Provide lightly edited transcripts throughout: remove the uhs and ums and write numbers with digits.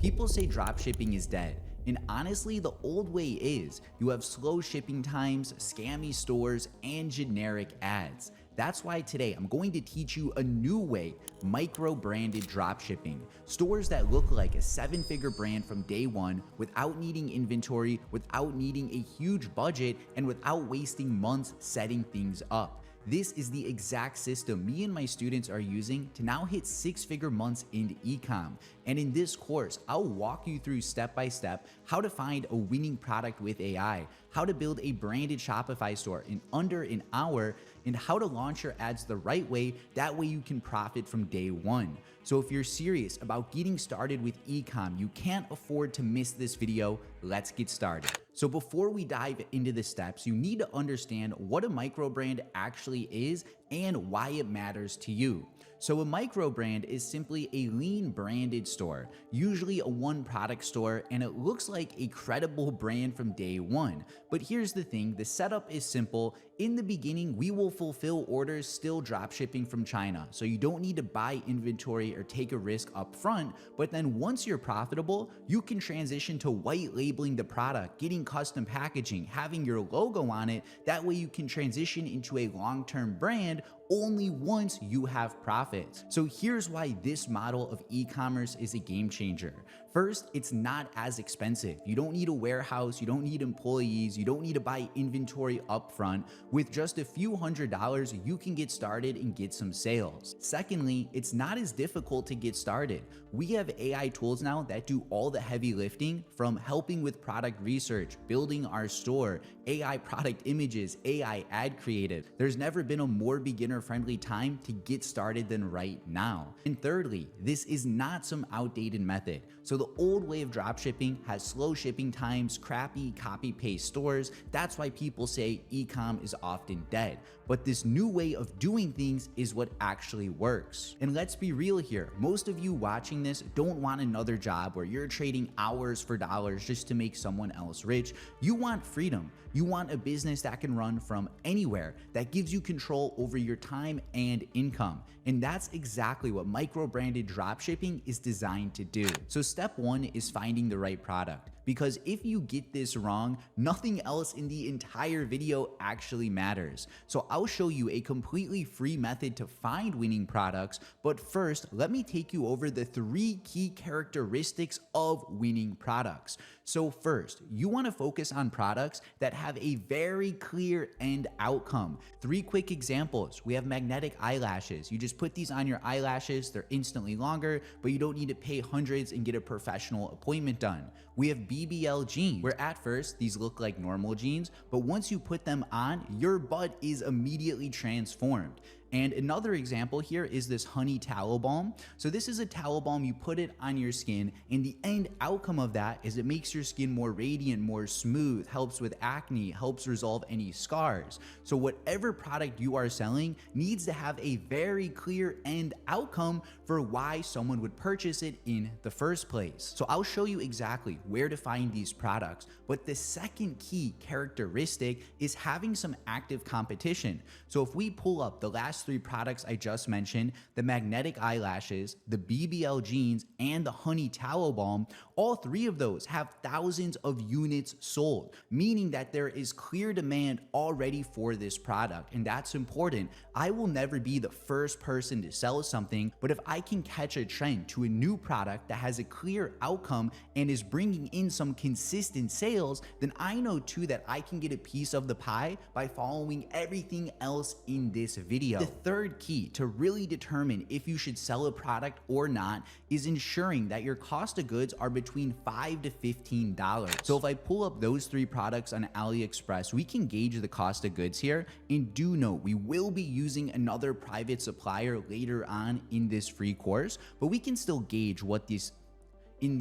People say dropshipping is dead, and honestly, the old way is you have slow shipping times, scammy stores, and generic ads. That's why today I'm going to teach you a new way, micro-branded dropshipping. Stores that look like a seven-figure brand from day one without needing inventory, without needing a huge budget, and without wasting months setting things up. This is the exact system me and my students are using to now hit six-figure months in ecom. And in this course, I'll walk you through step by step how to find a winning product with AI, how to build a branded Shopify store in under an hour, and how to launch your ads the right way. That way you can profit from day one. So if you're serious about getting started with ecom, you can't afford to miss this video. Let's get started. So before we dive into the steps, you need to understand what a microbrand actually is and why it matters to you. So a microbrand is simply a lean branded store, usually a one product store, and it looks like a credible brand from day one. But here's the thing, the setup is simple. In the beginning, we will fulfill orders still drop shipping from China. So you don't need to buy inventory or take a risk up front. But then once you're profitable, you can transition to white labeling the product, getting custom packaging, having your logo on it. That way you can transition into a long-term brand only once you have profits. So here's why this model of e-commerce is a game changer. First, it's not as expensive. You don't need a warehouse, you don't need employees, you don't need to buy inventory upfront. With just a few $100s, you can get started and get some sales. Secondly, it's not as difficult to get started. We have AI tools now that do all the heavy lifting, from helping with product research, building our store, AI product images, AI ad creative. There's never been a more beginner-friendly time to get started than right now. And thirdly, this is not some outdated method. So the old way of dropshipping has slow shipping times, crappy copy-paste stores. That's why people say ecom is often dead. But this new way of doing things is what actually works. And let's be real here, most of you watching this don't want another job where you're trading hours for dollars just to make someone else rich. You want freedom. You want a business that can run from anywhere, that gives you control over your time and income. And that's exactly what micro-branded dropshipping is designed to do. So step one is finding the right product. Because if you get this wrong, nothing else in the entire video actually matters. So I'll show you a completely free method to find winning products, but first, let me take you over the 3 key characteristics of winning products. So first, you want to focus on products that have a very clear end outcome. 3 quick examples. We have magnetic eyelashes. You just put these on your eyelashes, they're instantly longer, but you don't need to pay hundreds and get a professional appointment done. We have BBL jeans, where at first these look like normal jeans, but once you put them on, your butt is immediately transformed. And another example here is this honey tallow balm. So this is a tallow balm, you put it on your skin, and the end outcome of that is it makes your skin more radiant, more smooth, helps with acne, helps resolve any scars. So whatever product you are selling needs to have a very clear end outcome for why someone would purchase it in the first place. So I'll show you exactly where to find these products, but the second key characteristic is having some active competition. So if we pull up the last 3 products I just mentioned, the magnetic eyelashes, the BBL jeans, and the honey tallow balm, all 3 of those have thousands of units sold, meaning that there is clear demand already for this product. And that's important. I will never be the first person to sell something, but if I can catch a trend to a new product that has a clear outcome and is bringing in some consistent sales, then I know too that I can get a piece of the pie by following everything else in this video. The third key to really determine if you should sell a product or not is ensuring that your cost of goods are between $5 to $15. So if I pull up those 3 products on AliExpress, we can gauge the cost of goods here. And do note, we will be using another private supplier later on in this free course, but we can still gauge what these what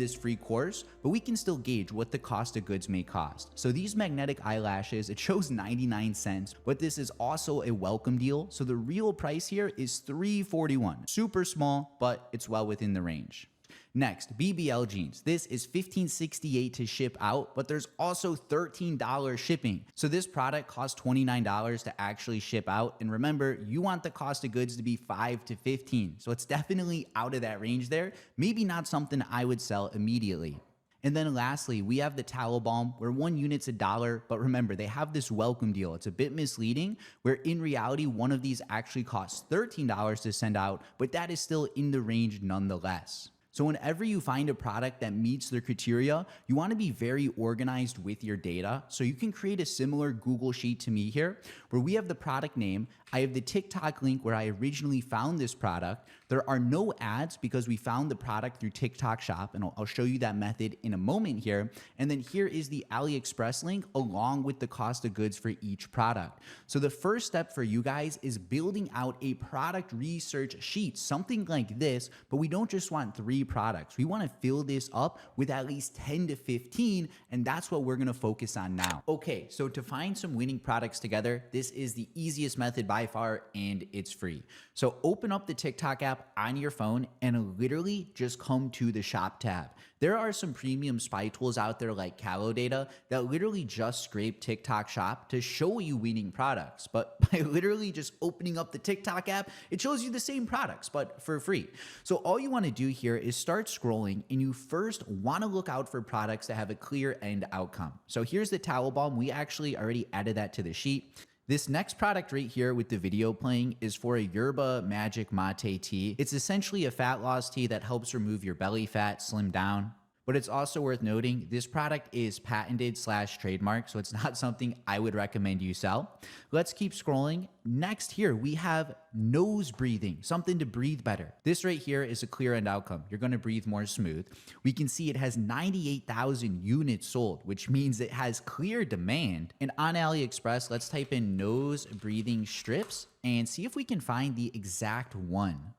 the cost of goods may cost. So these magnetic eyelashes, it shows 99 cents, but this is also a welcome deal. So the real price here is $3.41. Super small, but it's well within the range. Next, BBL jeans. This is $15.68 to ship out, but there's also $13 shipping. So this product costs $29 to actually ship out. And remember, you want the cost of goods to be $5 to $15. So it's definitely out of that range there. Maybe not something I would sell immediately. And then lastly, we have the Tallow Balm where one unit's $1, but remember, they have this welcome deal. It's a bit misleading where in reality, one of these actually costs $13 to send out, but that is still in the range nonetheless. So whenever you find a product that meets their criteria, you want to be very organized with your data. So you can create a similar Google Sheet to me here, where we have the product name. I have the TikTok link where I originally found this product. There are no ads because we found the product through TikTok Shop, and I'll show you that method in a moment here. And then here is the AliExpress link along with the cost of goods for each product. So the first step for you guys is building out a product research sheet, something like this, but we don't just want 3 products. We want to fill this up with at least 10 to 15, and that's what we're going to focus on now. Okay, so to find some winning products together, this is the easiest method by far, and it's free. So open up the TikTok app on your phone and literally just come to the shop tab. There are some premium spy tools out there like Calo Data that literally just scrape TikTok Shop to show you winning products. But by literally just opening up the TikTok app, it shows you the same products, but for free. So all you want to do here is start scrolling, and you first want to look out for products that have a clear end outcome. So here's the Tallow Balm. We actually already added that to the sheet. This next product right here with the video playing is for a Yerba Magic Mate tea. It's essentially a fat loss tea that helps remove your belly fat, slim down. But it's also worth noting, this product is patented / trademark, so it's not something I would recommend you sell. Let's keep scrolling. Next here, we have nose breathing, something to breathe better. This right here is a clear end outcome. You're gonna breathe more smooth. We can see it has 98,000 units sold, which means it has clear demand. And on AliExpress, let's type in nose breathing strips and see if we can find the exact one.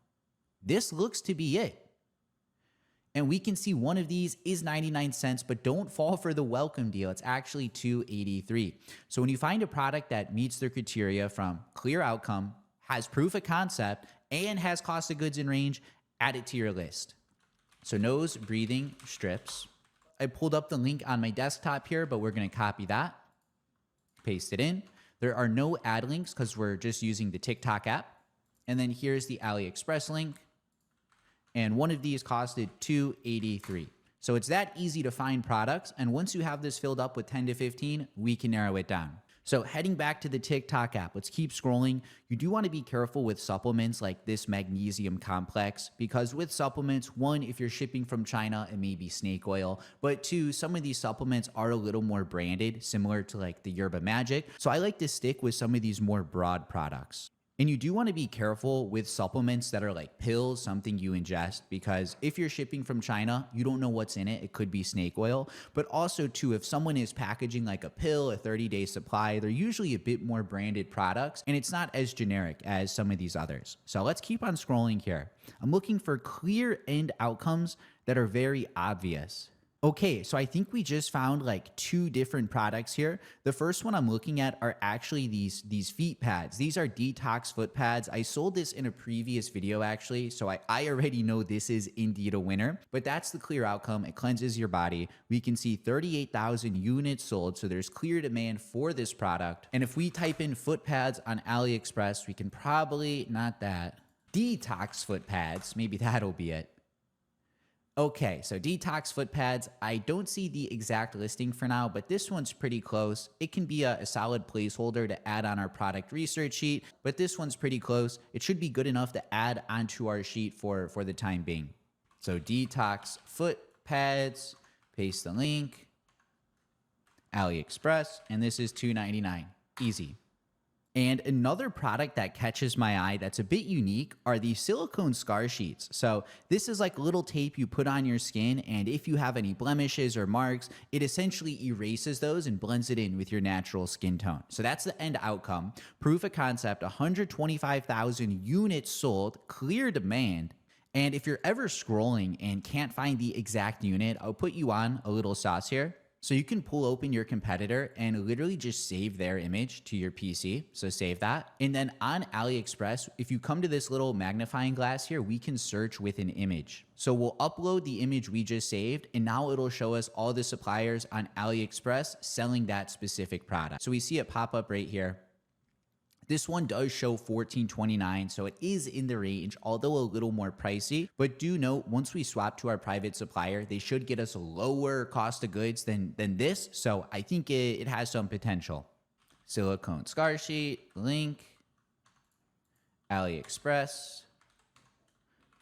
This looks to be it. And we can see one of these is 99 cents, but don't fall for the welcome deal. It's actually $2.83. So when you find a product that meets their criteria from clear outcome, has proof of concept, and has cost of goods in range, add it to your list. So nose breathing strips. I pulled up the link on my desktop here, but we're going to copy that, paste it in. There are no ad links because we're just using the TikTok app. And then here's the AliExpress link. And one of these costed $2.83. So it's that easy to find products. And once you have this filled up with 10 to 15, we can narrow it down. So heading back to the TikTok app, let's keep scrolling. You do want to be careful with supplements like this magnesium complex, because with supplements, one, if you're shipping from China, it may be snake oil, but two, some of these supplements are a little more branded, similar to like the Yerba Magic. So I like to stick with some of these more broad products. And you do want to be careful with supplements that are like pills, something you ingest, because if you're shipping from China, you don't know what's in it. It could be snake oil. But also too, if someone is packaging like a pill, a 30-day supply, they're usually a bit more branded products, and it's not as generic as some of these others. So let's keep on scrolling here. I'm looking for clear end outcomes that are very obvious. Okay, so I think we just found like 2 different products here. The first one I'm looking at are actually these feet pads. These are detox foot pads. I sold this in a previous video actually, so I already know this is indeed a winner, but that's the clear outcome. It cleanses your body. We can see 38,000 units sold, so there's clear demand for this product. And if we type in foot pads on AliExpress, we can probably, not that, detox foot pads, maybe that'll be it. Okay, so detox foot pads, I don't see the exact listing for now, but this one's pretty close. It can be a solid placeholder to add on our product research sheet, but this one's pretty close. It should be good enough to add onto our sheet for the time being. So detox foot pads, paste the link, AliExpress, and this is $2.99. Easy. And another product that catches my eye that's a bit unique are the silicone scar sheets. So this is like a little tape you put on your skin, and if you have any blemishes or marks, it essentially erases those and blends it in with your natural skin tone. So that's the end outcome. Proof of concept, 125,000 units sold, clear demand. And if you're ever scrolling and can't find the exact unit, I'll put you on a little sauce here. So you can pull open your competitor and literally just save their image to your PC. So save that. And then on AliExpress, if you come to this little magnifying glass here, we can search with an image. So we'll upload the image we just saved, and now it'll show us all the suppliers on AliExpress selling that specific product. So we see it pop up right here. This one does show $14.29, so it is in the range, although a little more pricey. But do note, once we swap to our private supplier, they should get us a lower cost of goods than this. So I think it has some potential. Silicone scar sheet, link, AliExpress,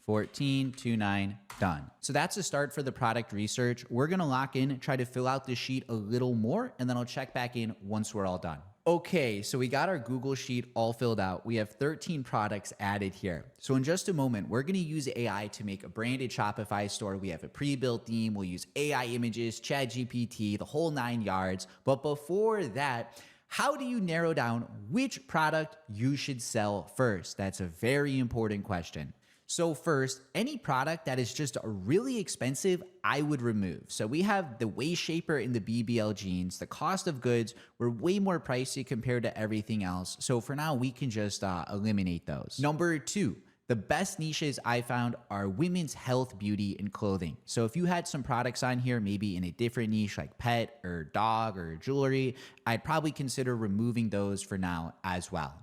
$14.29, done. So that's a start for the product research. We're gonna lock in, try to fill out the sheet a little more, and then I'll check back in once we're all done. Okay, so we got our Google Sheet all filled out. We have 13 products added here. So in just a moment, we're gonna use AI to make a branded Shopify store. We have a pre-built theme. We'll use AI images, ChatGPT, the whole 9 yards. But before that, how do you narrow down which product you should sell first? That's a very important question. So first, any product that is just really expensive, I would remove. So we have the waist shaper and the BBL jeans. The cost of goods were way more pricey compared to everything else. So for now, we can just eliminate those. Number 2, the best niches I found are women's health, beauty, and clothing. So if you had some products on here, maybe in a different niche like pet or dog or jewelry, I'd probably consider removing those for now as well.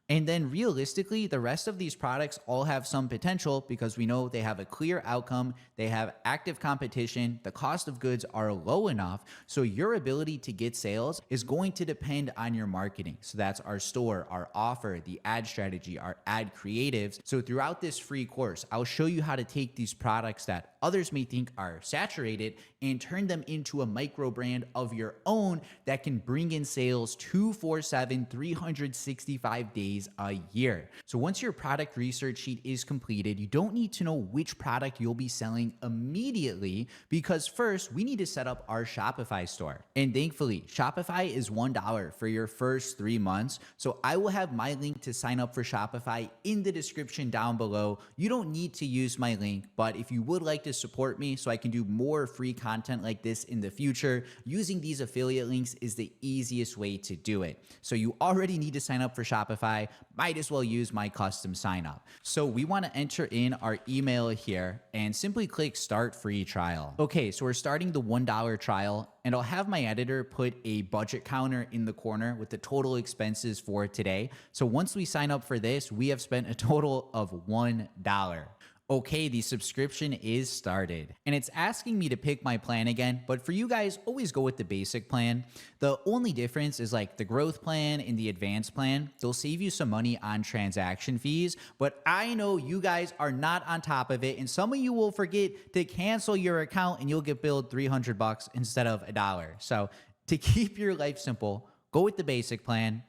And then realistically, the rest of these products all have some potential because we know they have a clear outcome, they have active competition, the cost of goods are low enough, so your ability to get sales is going to depend on your marketing. So that's our store, our offer, the ad strategy, our ad creatives. So throughout this free course, I'll show you how to take these products that others may think are saturated and turn them into a micro brand of your own that can bring in sales 24/7, 365 days a year. So once your product research sheet is completed, you don't need to know which product you'll be selling immediately because first we need to set up our Shopify store. And thankfully, Shopify is $1 for your first 3 months. So I will have my link to sign up for Shopify in the description down below. You don't need to use my link, but if you would like to support me so I can do more free content like this in the future, using these affiliate links is the easiest way to do it. So you already need to sign up for Shopify, might as well use my custom sign up. So we want to enter in our email here and simply click start free trial. Okay, so we're starting the $1 trial, and I'll have my editor put a budget counter in the corner with the total expenses for today. So once we sign up for this, we have spent a total of $1. Okay, the subscription is started and it's asking me to pick my plan again, but for you guys, always go with the basic plan. The only difference is like the growth plan and the advanced plan. They'll save you some money on transaction fees, but I know you guys are not on top of it and some of you will forget to cancel your account and you'll get billed $300 instead of $1. So to keep your life simple, go with the basic plan.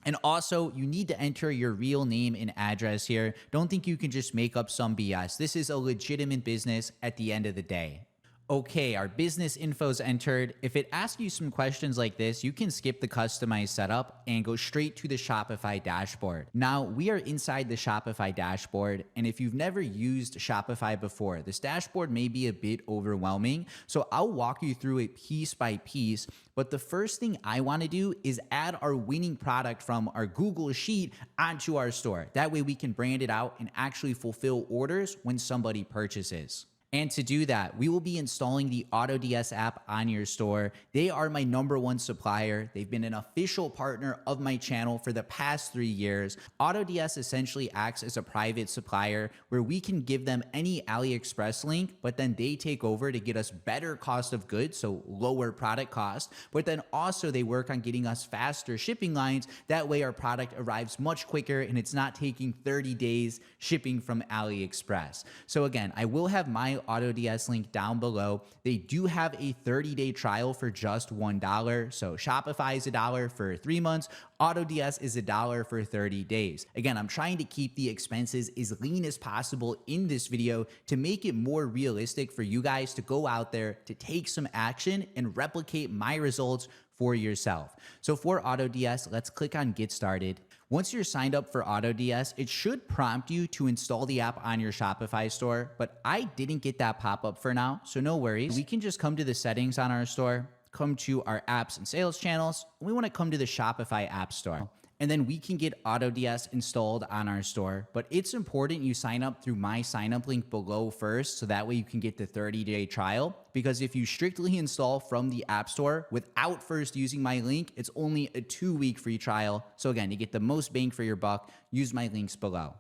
And also, you need to enter your real name and address here. Don't think you can just make up some BS. This is a legitimate business at the end of the day. Okay, our business info's entered. If it asks you some questions like this, you can skip the customized setup and go straight to the Shopify dashboard. Now, we are inside the Shopify dashboard, and if you've never used Shopify before, this dashboard may be a bit overwhelming, so I'll walk you through it piece by piece. But the first thing I want to do is add our winning product from our Google Sheet onto our store. That way we can brand it out and actually fulfill orders when somebody purchases. And to do that, we will be installing the AutoDS app on your store. They are my #1 supplier. They've been an official partner of my channel for the past 3 years. AutoDS essentially acts as a private supplier where we can give them any AliExpress link, but then they take over to get us better cost of goods, so lower product cost. But then also they work on getting us faster shipping lines. That way our product arrives much quicker and it's not taking 30 days shipping from AliExpress. So again, I will have my AutoDS link down below. They do have a 30-day trial for just $1. So Shopify is $1 for 3 months. AutoDS is $1 for 30 days. Again, I'm trying to keep the expenses as lean as possible in this video to make it more realistic for you guys to go out there to take some action and replicate my results for yourself. So for AutoDS, let's click on Get Started. Once you're signed up for AutoDS, it should prompt you to install the app on your Shopify store, but I didn't get that pop-up for now, so no worries. We can just come to the settings on our store, come to our apps and sales channels. We want to come to the Shopify App Store. And then we can get AutoDS installed on our store. But it's important you sign up through my sign up link below first, so that way you can get the 30-day trial. Because if you strictly install from the App Store without first using my link, it's only a 2-week free trial. So again, to get the most bang for your buck, use my links below.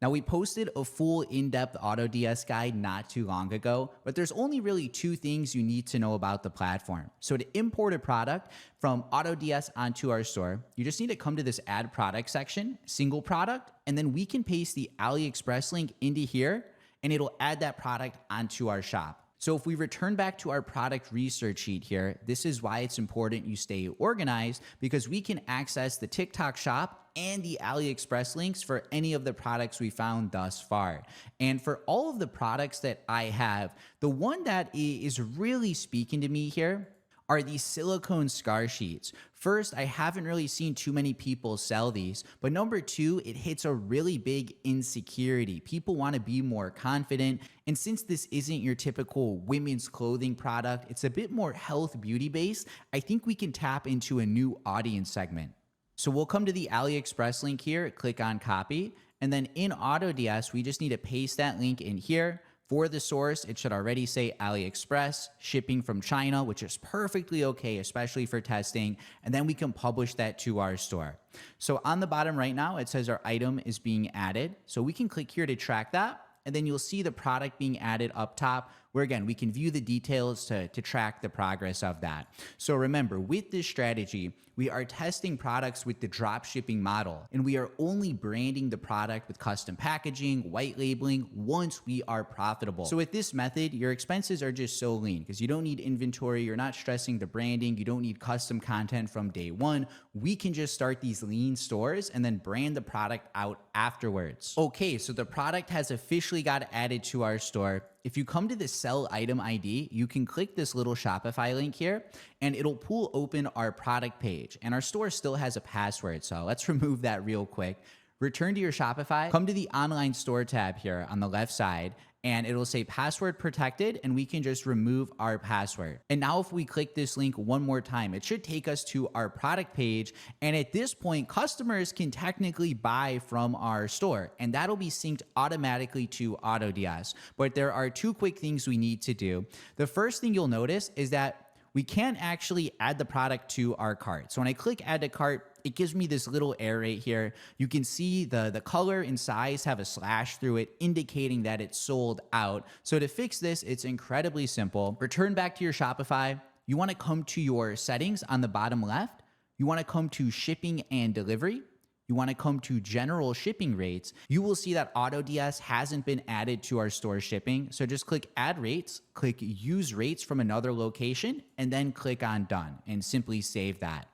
Now, we posted a full in-depth AutoDS guide not too long ago, but there's only really 2 things you need to know about the platform. So to import a product from AutoDS onto our store, you just need to come to this Add Product section, Single Product, and then we can paste the AliExpress link into here, and it'll add that product onto our shop. So if we return back to our product research sheet here, this is why it's important you stay organized, because we can access the TikTok shop and the AliExpress links for any of the products we found thus far. And for all of the products that I have, the one that is really speaking to me here are these silicone scar sheets. First, I haven't really seen too many people sell these, but number 2, it hits a really big insecurity. People want to be more confident, and since this isn't your typical women's clothing product, it's a bit more health beauty based, I think we can tap into a new audience segment. So we'll come to the AliExpress link here, click on copy, and then in AutoDS, we just need to paste that link in here. For the source, it should already say AliExpress, shipping from China, which is perfectly okay, especially for testing. And then we can publish that to our store. So on the bottom right now, it says our item is being added. So we can click here to track that. And then you'll see the product being added up top, where again, we can view the details to track the progress of that. So remember, with this strategy, we are testing products with the dropshipping model, and we are only branding the product with custom packaging, white labeling, once we are profitable. So with this method, your expenses are just so lean because you don't need inventory, you're not stressing the branding, you don't need custom content from day one. We can just start these lean stores and then brand the product out afterwards. Okay, so the product has officially got added to our store. If you come to the sell item ID, you can click this little Shopify link here and it'll pull open our product page, and our store still has a password. So let's remove that real quick. Return to your Shopify, come to the online store tab here on the left side, and it'll say password protected, and we can just remove our password. And now if we click this link one more time, it should take us to our product page. And at this point, customers can technically buy from our store, and that'll be synced automatically to AutoDS. But there are 2 quick things we need to do. The first thing you'll notice is that we can't actually add the product to our cart. So when I click add to cart, it gives me this little error right here. You can see the color and size have a slash through it, indicating that it's sold out. So to fix this, it's incredibly simple. Return back to your Shopify. You want to come to your settings on the bottom left. You want to come to shipping and delivery. You want to come to general shipping rates. You will see that AutoDS hasn't been added to our store shipping. So just click add rates, click use rates from another location, and then click on done and simply save that.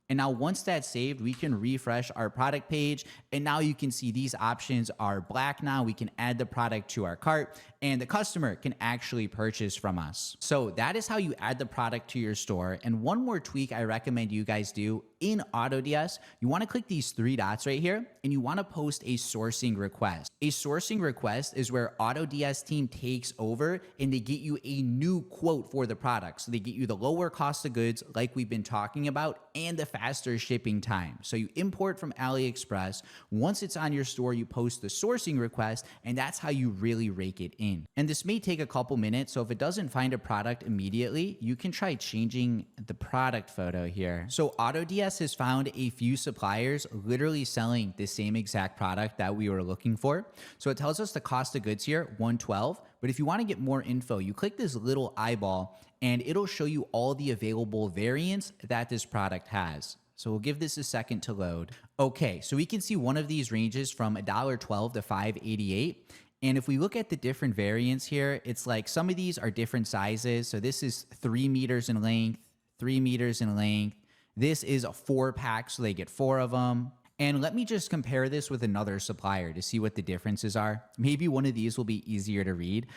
And now once that's saved, we can refresh our product page. And now you can see these options are black now. We can add the product to our cart and the customer can actually purchase from us. So that is how you add the product to your store. And one more tweak I recommend you guys do in AutoDS, you want to click these 3 dots right here and you want to post a sourcing request. A sourcing request is where AutoDS team takes over and they get you a new quote for the product. So they get you the lower cost of goods like we've been talking about and the faster shipping time. So you import from AliExpress. Once it's on your store, you post the sourcing request, and that's how you really rake it in. And this may take a couple minutes. So if it doesn't find a product immediately, you can try changing the product photo here. So AutoDS has found a few suppliers literally selling the same exact product that we were looking for. So it tells us the cost of goods here, $112. But if you want to get more info, you click this little eyeball and it'll show you all the available variants that this product has. So we'll give this a second to load. Okay, so we can see one of these ranges from $1.12 to $5.88. And if we look at the different variants here, it's like some of these are different sizes. So this is 3 meters in length, 3 meters in length. This is a 4-pack, so they get 4 of them. And let me just compare this with another supplier to see what the differences are. Maybe one of these will be easier to read.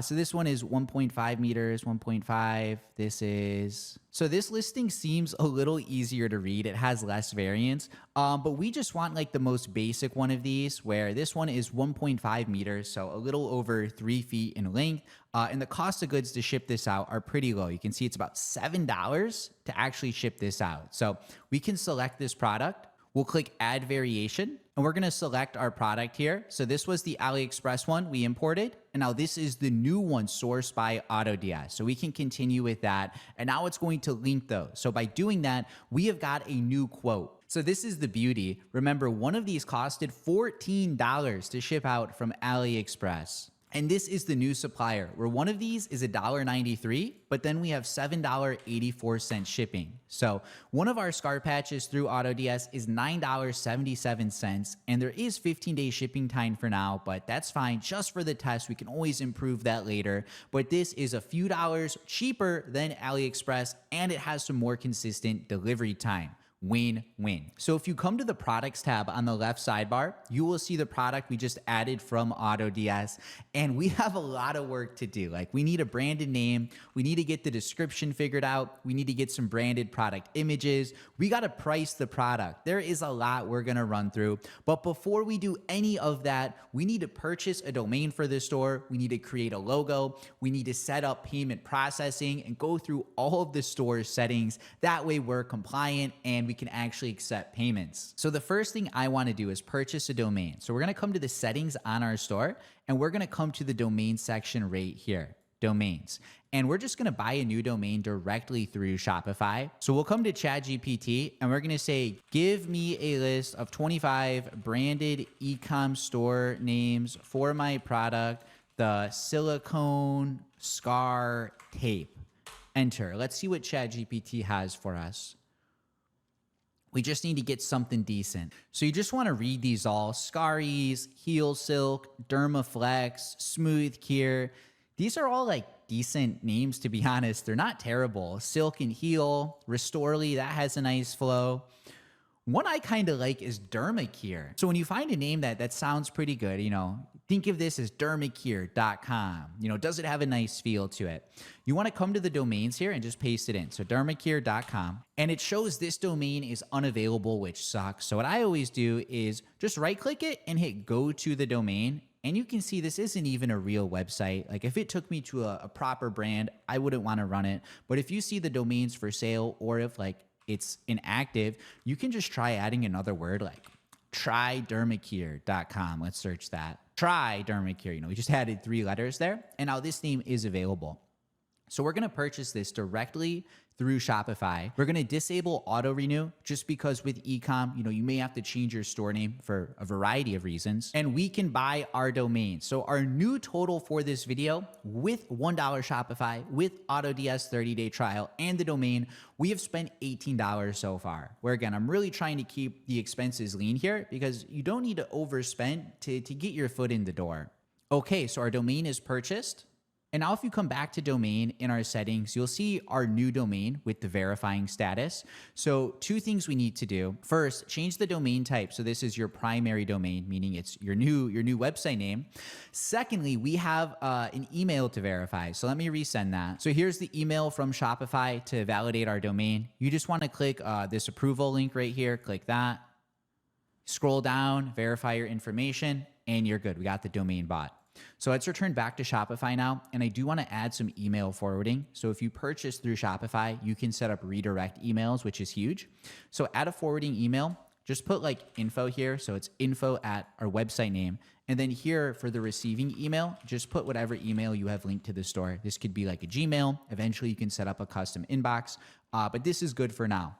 So this one is 1.5 meters, 1.5. So this listing seems a little easier to read. It has less variance, but we just want like the most basic one of these, where this one is 1.5 meters, so a little over 3 feet in length. And the cost of goods to ship this out are pretty low. You can see it's about $7 to actually ship this out. So we can select this product. We'll click add variation, and we're gonna select our product here. So this was the AliExpress one we imported, and now this is the new one sourced by AutoDS. So we can continue with that, and now it's going to link those. So by doing that, we have got a new quote. So this is the beauty. Remember, one of these costed $14 to ship out from AliExpress. And this is the new supplier, where one of these is $1.93, but then we have $7.84 shipping. So one of our scar patches through AutoDS is $9.77, and there is 15-day shipping time for now, but that's fine. Just for the test, we can always improve that later. But this is a few dollars cheaper than AliExpress, and it has some more consistent delivery time. Win-win. So if you come to the products tab on the left sidebar, you will see the product we just added from AutoDS, and we have a lot of work to do. Like, we need a branded name, we need to get the description figured out, we need to get some branded product images, we got to price the product. There is a lot we're going to run through, but before we do any of that, we need to purchase a domain for the store, we need to create a logo, we need to set up payment processing and go through all of the store's settings. That way we're compliant and we can actually accept payments. So the first thing I want to do is purchase a domain. So we're going to come to the settings on our store, and we're going to come to the domain section right here, domains. And we're just going to buy a new domain directly through Shopify. So we'll come to ChatGPT, and we're going to say, give me a list of 25 branded e-com store names for my product, the silicone scar tape. Enter. Let's see what ChatGPT has for us. We just need to get something decent. So you just want to read these all. Scaries, Heel Silk, Dermaflex, Smooth Cure. These are all like decent names, to be honest. They're not terrible. Silk and Heel, Restorely, that has a nice flow. One I kind of like is Dermacure. So when you find a name that sounds pretty good, think of this as dermacure.com. Does it have a nice feel to it? You want to come to the domains here and just paste it in. So dermacure.com, and it shows this domain is unavailable, which sucks. So what I always do is just right click it and hit go to the domain. And you can see this isn't even a real website. Like, if it took me to a proper brand, I wouldn't want to run it. But if you see the domains for sale, or if it's inactive, you can just try adding another word like trydermacure.com. Let's search that. Try Dermacure. We just added 3 letters there, and now this name is available. So we're going to purchase this directly through Shopify. We're going to disable auto renew, just because with ecom, you may have to change your store name for a variety of reasons, and we can buy our domain. So our new total for this video, with $1 Shopify, with AutoDS 30-day trial, and the domain, we have spent $18 so far. Where again, I'm really trying to keep the expenses lean here, because you don't need to overspend to get your foot in the door. Okay, so our domain is purchased. And now if you come back to domain in our settings, you'll see our new domain with the verifying status. So 2 things we need to do. First, change the domain type. So this is your primary domain, meaning it's your new website name. Secondly, we have an email to verify. So let me resend that. So here's the email from Shopify to validate our domain. You just want to click this approval link right here. Click that. Scroll down, verify your information, and you're good. We got the domain bought. So let's return back to Shopify now, and I do want to add some email forwarding. So if you purchase through Shopify, you can set up redirect emails, which is huge. So add a forwarding email, just put info here. So it's info at our website name. And then here for the receiving email, just put whatever email you have linked to the store. This could be like a Gmail. Eventually you can set up a custom inbox, but this is good for now.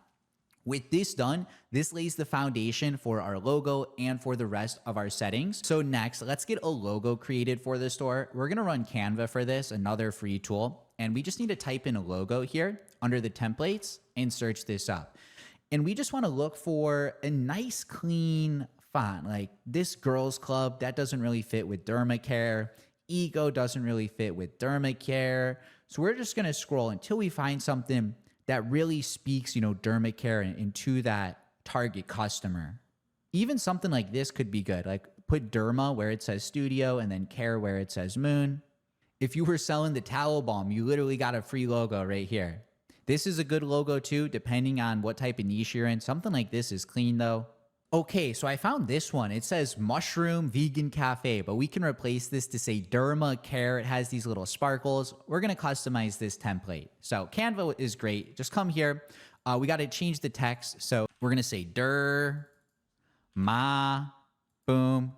With this done, this lays the foundation for our logo and for the rest of our settings. So next, let's get a logo created for the store. We're gonna run Canva for this, another free tool. And we just need to type in a logo here under the templates and search this up. And we just wanna look for a nice, clean font. Like this Girls Club, that doesn't really fit with Dermacare. Ego doesn't really fit with Dermacare. So we're just gonna scroll until we find something that really speaks, Dermacare into that target customer. Even something like this could be good. Like put Derma where it says studio and then care where it says moon. If you were selling the towel balm, you literally got a free logo right here. This is a good logo too, depending on what type of niche you're in. Something like this is clean though. Okay, so I found this one. It says Mushroom Vegan Cafe, but we can replace this to say Derma Care. It has these little sparkles. We're gonna customize this template. So Canva is great. Just come here. We gotta change the text. So we're gonna say Derma, boom.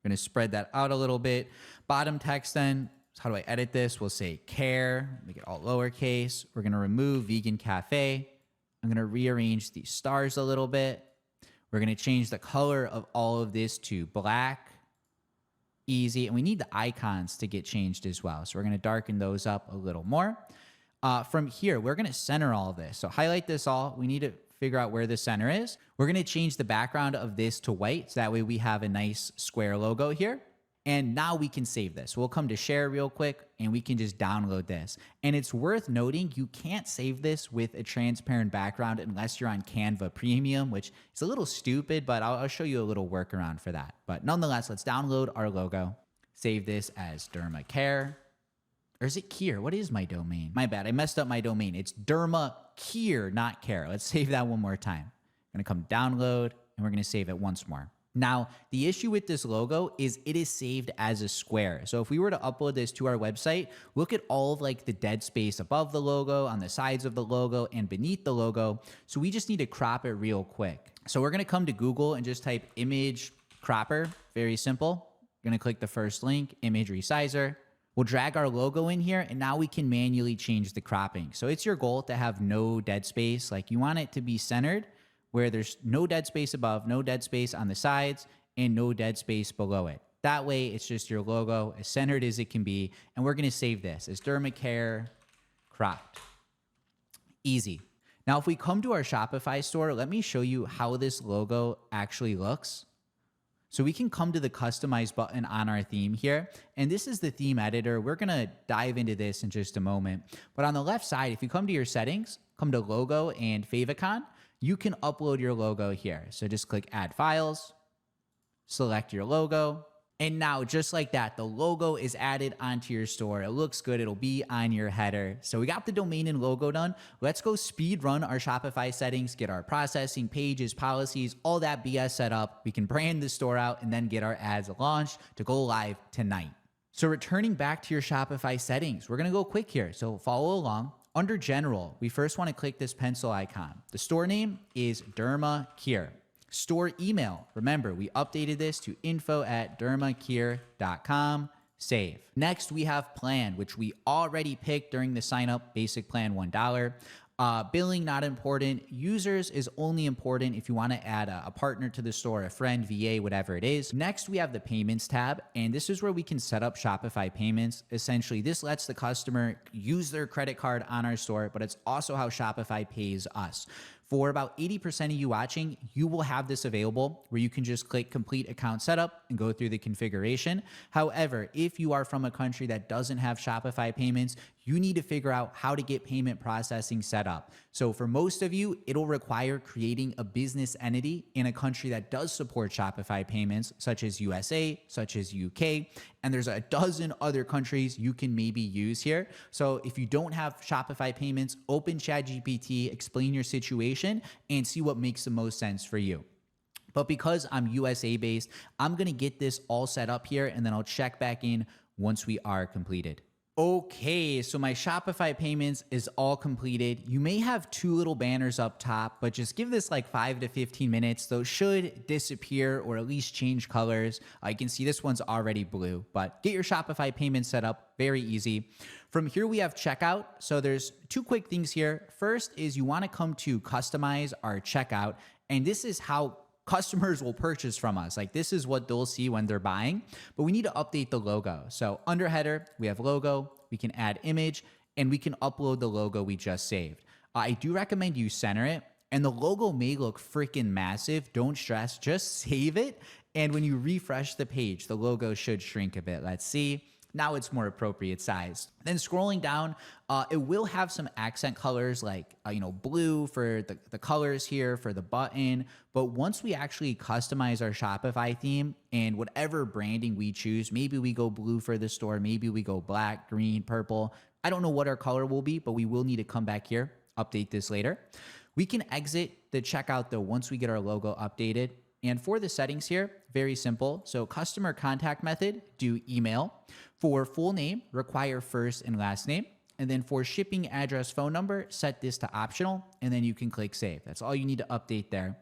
We're gonna spread that out a little bit. Bottom text then, so how do I edit this? We'll say care, make it all lowercase. We're gonna remove Vegan Cafe. I'm gonna rearrange these stars a little bit. We're gonna change the color of all of this to black, easy. And we need the icons to get changed as well. So we're gonna darken those up a little more. From here, we're gonna center all of this. So highlight this all. We need to figure out where the center is. We're gonna change the background of this to white. So that way we have a nice square logo here. And now we can save this. We'll come to share real quick and we can just download this. And it's worth noting you can't save this with a transparent background unless you're on Canva Premium, which is a little stupid, but I'll show you a little workaround for that. But nonetheless, let's download our logo. Save this as Derma Care. Or is it Kier? What is my domain? My bad, I messed up my domain. It's Derma Kier, not Care. Let's save that one more time. I'm gonna come download and we're gonna save it once more. Now, the issue with this logo is it is saved as a square. So if we were to upload this to our website, look at all of like the dead space above the logo, on the sides of the logo, and beneath the logo. So we just need to crop it real quick. So we're gonna come to Google and just type image cropper, very simple. We're gonna click the first link, image resizer. We'll drag our logo in here and now we can manually change the cropping. So it's your goal to have no dead space. Like you want it to be centered where there's no dead space above, no dead space on the sides, and no dead space below it. That way, it's just your logo, as centered as it can be, and we're gonna save this as Dermacare cropped. Easy. Now, if we come to our Shopify store, let me show you how this logo actually looks. So we can come to the Customize button on our theme here, and this is the theme editor. We're gonna dive into this in just a moment. But on the left side, if you come to your settings, come to Logo and Favicon, you can upload your logo here. So just click Add Files, select your logo, and now just like that, the logo is added onto your store. It looks good, it'll be on your header. So we got the domain and logo done. Let's go speed run our Shopify settings, get our processing, pages, policies, all that BS set up. We can brand the store out and then get our ads launched to go live tonight. So returning back to your Shopify settings, we're gonna go quick here. So follow along. Under General, we first want to click this pencil icon. The store name is Derma Kier. Store email, remember, we updated this to info@dermakier.com. Save. Next, we have plan, which we already picked during the sign up, basic plan $1. Billing, not important. Users is only important if you want to add a partner to the store, a friend, VA, whatever it is. Next, we have the payments tab, and this is where we can set up Shopify payments. Essentially, this lets the customer use their credit card on our store, but it's also how Shopify pays us. For about 80% of you watching, you will have this available where you can just click complete account setup and go through the configuration. However, if you are from a country that doesn't have Shopify payments, you need to figure out how to get payment processing set up. So for most of you, it'll require creating a business entity in a country that does support Shopify payments, such as USA, such as UK, and there's a dozen other countries you can maybe use here. So if you don't have Shopify payments, open ChatGPT, explain your situation, and see what makes the most sense for you. But because I'm USA based, I'm gonna get this all set up here and then I'll check back in once we are completed. Okay, so my Shopify payments is all completed. You may have two little banners up top, but just give this like 5 to 15 minutes. Those should disappear or at least change colors. You can see this one's already blue, but get your Shopify payments set up, very easy. From here, we have checkout. So there's two quick things here. First is you wanna come to customize our checkout, and this is how customers will purchase from us. Like this is what they'll see when they're buying, but we need to update the logo. So under header, we have logo, we can add image, and we can upload the logo we just saved. I do recommend you center it, and the logo may look freaking massive. Don't stress, just save it. And when you refresh the page, the logo should shrink a bit. Let's see. Now it's more appropriate size. Then scrolling down, it will have some accent colors like, blue for the colors here for the button. But once we actually customize our Shopify theme and whatever branding we choose, maybe we go blue for the store, maybe we go black, green, purple. I don't know what our color will be, but we will need to come back here, update this later. We can exit the checkout though once we get our logo updated. And for the settings here, very simple. So customer contact method, do email. For full name, require first and last name. And then for shipping address, phone number, set this to optional, and then you can click save. That's all you need to update there.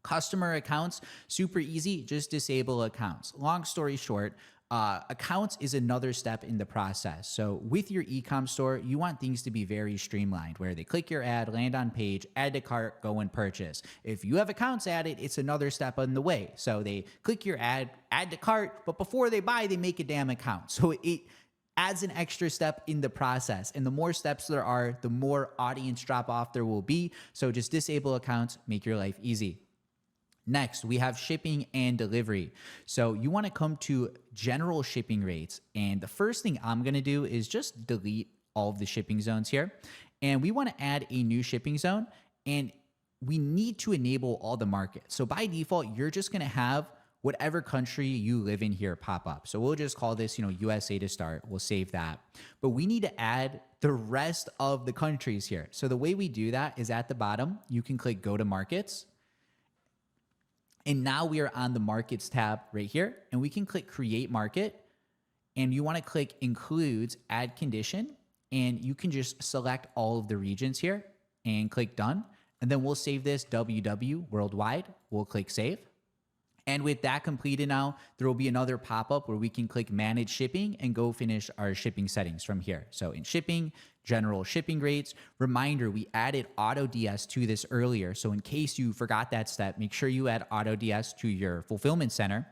Customer accounts, super easy, just disable accounts. Long story short, accounts is another step in the process. So with your e-com store, you want things to be very streamlined where they click your ad, land on page, add to cart, go and purchase. If you have accounts added, it's another step on the way. So they click your ad, add to cart, but before they buy, they make a damn account. So it adds an extra step in the process. And the more steps there are, the more audience drop off there will be. So just disable accounts, make your life easy. Next, we have shipping and delivery. So you want to come to general shipping rates. And the first thing I'm going to do is just delete all of the shipping zones here. And we want to add a new shipping zone. And we need to enable all the markets. So by default, you're just going to have whatever country you live in here pop up. So we'll just call this, USA to start. We'll save that. But we need to add the rest of the countries here. So the way we do that is at the bottom, you can click go to markets. And now we are on the markets tab right here, and we can click create market, and you want to click includes add condition, and you can just select all of the regions here and click done. And then we'll save this WW worldwide. We'll click save. And with that completed now, there will be another pop-up where we can click manage shipping and go finish our shipping settings from here. So in shipping, general shipping rates. Reminder, we added auto DS to this earlier. So in case you forgot that step, make sure you add auto DS to your fulfillment center.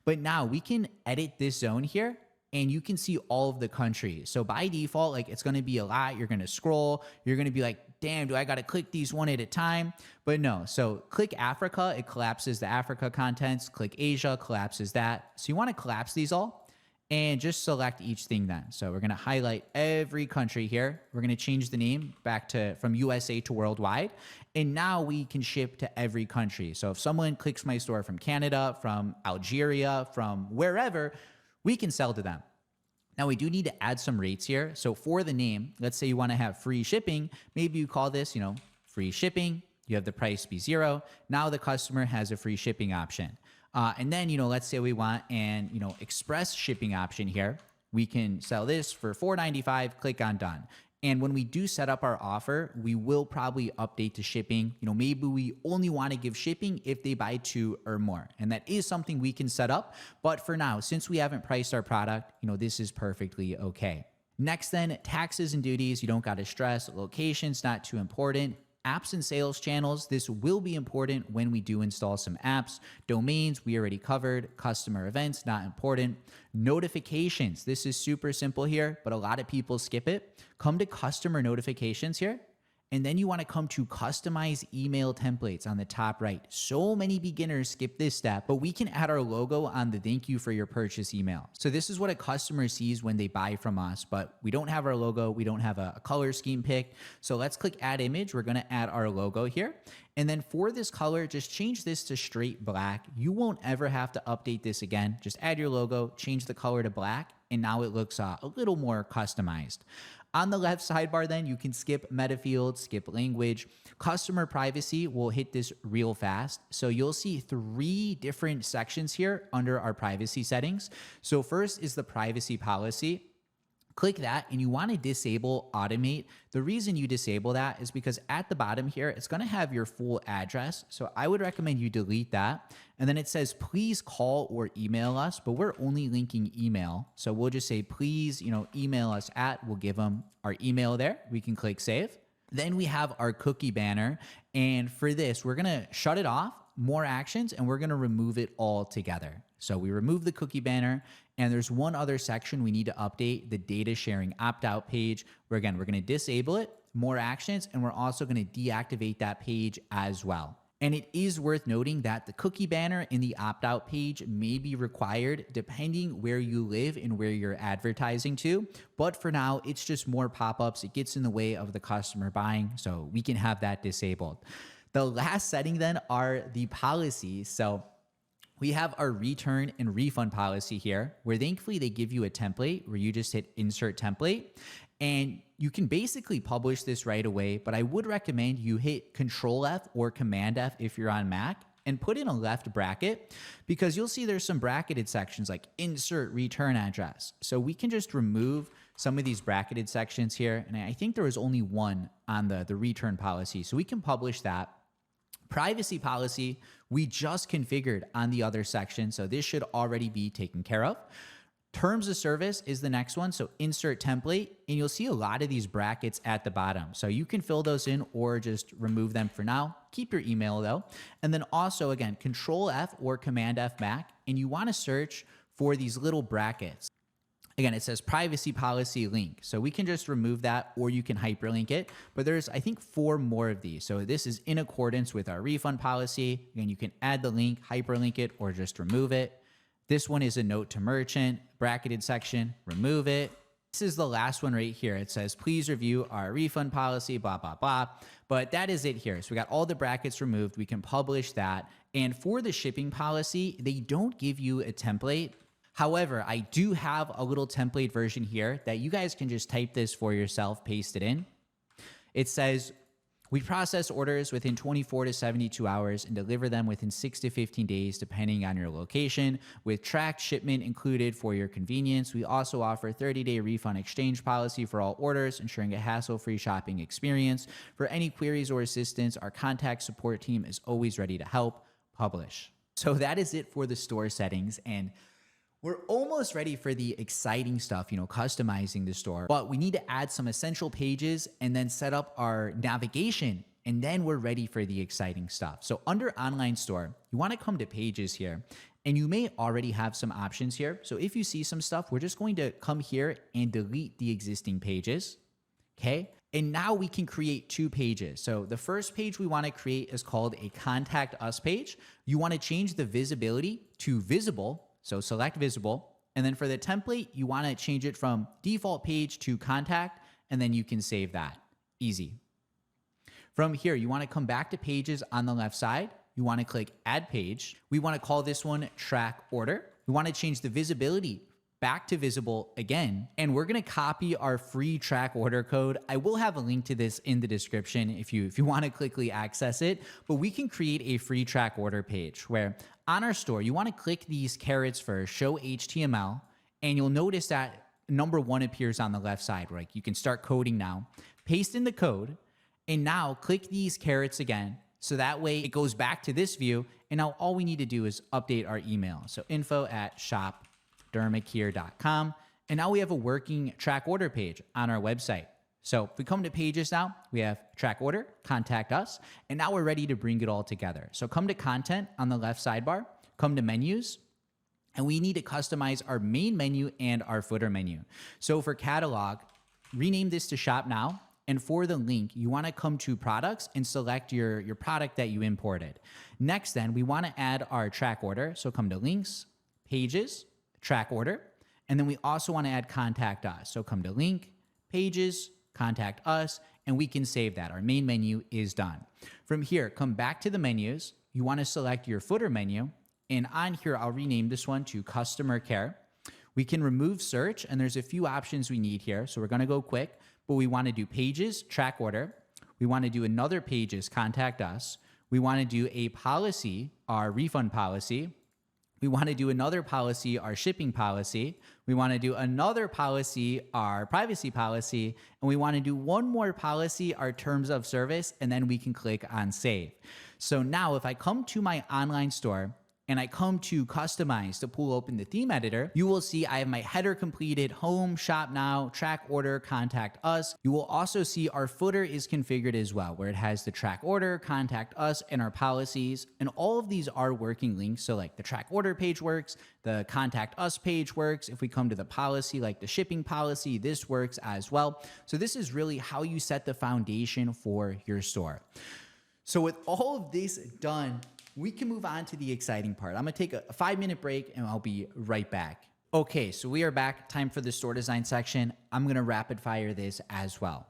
But now we can edit this zone here and you can see all of the countries. So by default, it's going to be a lot. You're going to scroll. You're going to be like, damn, do I got to click these one at a time? But no. So click Africa, it collapses the Africa contents. Click Asia, collapses that. So you want to collapse these all and just select each thing then. So we're going to highlight every country here. We're going to change the name back from USA to worldwide. And now we can ship to every country. So if someone clicks my store from Canada, from Algeria, from wherever, we can sell to them. Now we do need to add some rates here. So for the name, let's say you want to have free shipping. Maybe you call this, free shipping. You have the price be 0. Now the customer has a free shipping option. And then, let's say we want an, express shipping option here. We can sell this for $4.95, click on done. And when we do set up our offer, we will probably update to shipping. Maybe we only want to give shipping if they buy 2 or more. And that is something we can set up. But for now, since we haven't priced our product, this is perfectly okay. Next then, taxes and duties. You don't got to stress. Location's not too important. Apps and sales channels, this will be important when we do install some apps. Domains, we already covered. Customer events, not important. Notifications, this is super simple here, but a lot of people skip it. Come to customer notifications here. And then you want to come to customize email templates on the top right. So many beginners skip this step, but we can add our logo on the thank you for your purchase email. So this is what a customer sees when they buy from us, but we don't have our logo. We don't have a color scheme picked. So let's click add image. We're going to add our logo here. And then for this color, just change this to straight black. You won't ever have to update this again. Just add your logo, change the color to black, and now it looks a little more customized. On the left sidebar, then you can skip meta field, skip language. Customer privacy, we'll hit this real fast. So you'll see 3 different sections here under our privacy settings. So first is the privacy policy. Click that and you want to disable automate. The reason you disable that is because at the bottom here, it's going to have your full address. So I would recommend you delete that. And then it says, please call or email us, but we're only linking email. So we'll just say, please, email us at, we'll give them our email there. We can click save. Then we have our cookie banner. And for this, we're going to shut it off, more actions, and we're going to remove it all together. So we remove the cookie banner. And there's one other section we need to update, the data sharing opt-out page, where again, we're going to disable it, more actions, and we're also going to deactivate that page as well. And it is worth noting that the cookie banner in the opt-out page may be required depending where you live and where you're advertising to. But for now, it's just more pop-ups. It gets in the way of the customer buying, so we can have that disabled. The last setting then are the policies. So we have our return and refund policy here, where thankfully they give you a template where you just hit insert template. And you can basically publish this right away, but I would recommend you hit Control F or Command F if you're on Mac and put in a left bracket, because you'll see there's some bracketed sections like insert return address. So we can just remove some of these bracketed sections here. And I think there was only one on the return policy. So we can publish that. Privacy policy, we just configured on the other section. So this should already be taken care of. Terms of service is the next one. So insert template, and you'll see a lot of these brackets at the bottom. So you can fill those in or just remove them for now. Keep your email though. And then also again, Control F or Command F Mac, and you want to search for these little brackets. Again, it says privacy policy link. So we can just remove that or you can hyperlink it. But there's, I think, 4 more of these. So this is in accordance with our refund policy. Again, you can add the link, hyperlink it, or just remove it. This one is a note to merchant, bracketed section, remove it. This is the last one right here. It says, please review our refund policy, blah, blah, blah. But that is it here. So we got all the brackets removed. We can publish that. And for the shipping policy, they don't give you a template. However, I do have a little template version here that you guys can just type this for yourself, paste it in. It says, we process orders within 24 to 72 hours and deliver them within 6 to 15 days, depending on your location, with tracked shipment included for your convenience. We also offer 30-day refund exchange policy for all orders, ensuring a hassle-free shopping experience. For any queries or assistance, our contact support team is always ready to help. Publish. So that is it for the store settings, and we're almost ready for the exciting stuff, customizing the store, but we need to add some essential pages and then set up our navigation, and then we're ready for the exciting stuff. So under online store, you want to come to pages here, and you may already have some options here. So if you see some stuff, we're just going to come here and delete the existing pages. Okay. And now we can create 2 pages. So the first page we want to create is called a contact us page. You want to change the visibility to visible. So select visible. And then for the template, you want to change it from default page to contact, and then you can save that. Easy. From here, you want to come back to pages on the left side. You want to click add page. We want to call this one track order. We want to change the visibility back to visible again. And we're going to copy our free track order code. I will have a link to this in the description if you want to quickly access it, but we can create a free track order page where on our store, you want to click these carets for show HTML, and you'll notice that number 1 appears on the left side, right? You can start coding now, paste in the code, and now click these carets again. So that way it goes back to this view. And now all we need to do is update our email. So info@shopdermacare.com. And now we have a working track order page on our website. So if we come to pages now, we have track order, contact us, and now we're ready to bring it all together. So come to content on the left sidebar, come to menus, and we need to customize our main menu and our footer menu. So for catalog, rename this to shop now. And for the link, you want to come to products and select your product that you imported. Next then, we want to add our track order. So come to links, pages, track order, and then we also want to add contact us. So come to link, pages, contact us, and we can save that. Our main menu is done. From here, come back to the menus. You want to select your footer menu, and on here, I'll rename this one to customer care. We can remove search, and there's a few options we need here. So we're going to go quick, but we want to do pages, track order. We want to do another pages, contact us. We want to do a policy, our refund policy. We want to do another policy, our shipping policy. We want to do another policy, our privacy policy. And we want to do one more policy, our terms of service, and then we can click on save. So now if I come to my online store and I come to customize to pull open the theme editor, you will see I have my header completed, home, shop now, track order, contact us. You will also see our footer is configured as well, where it has the track order, contact us, and our policies. And all of these are working links. So like the track order page works, the contact us page works. If we come to the policy, like the shipping policy, this works as well. So this is really how you set the foundation for your store. So with all of this done, we can move on to the exciting part. I'm gonna take a 5-minute break and I'll be right back. Okay, so we are back. Time for the store design section. I'm gonna rapid fire this as well.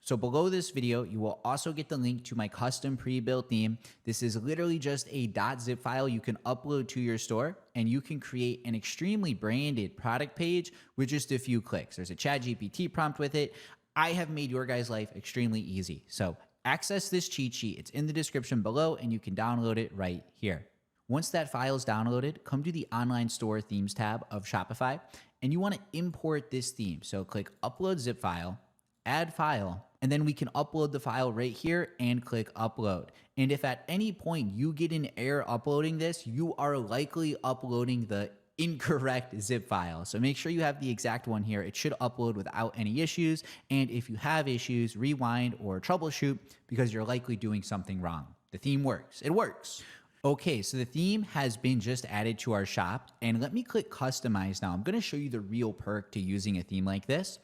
So below this video, you will also get the link to my custom pre-built theme. This is literally just a .zip file you can upload to your store, and you can create an extremely branded product page with just a few clicks. There's a ChatGPT prompt with it. I have made your guys' life extremely easy. So access this cheat sheet. It's in the description below, and you can download it right here. Once that file is downloaded, come to the online store themes tab of Shopify, and you want to import this theme. So click upload zip file, add file, and then we can upload the file right here and click upload. And if at any point you get an error uploading this, you are likely uploading the incorrect zip file. So make sure you have the exact one here. It should upload without any issues. And if you have issues, rewind or troubleshoot because you're likely doing something wrong. The theme works. It works. Okay, so the theme has been just added to our shop. And let me click customize now. I'm going to show you the real perk to using a theme like this.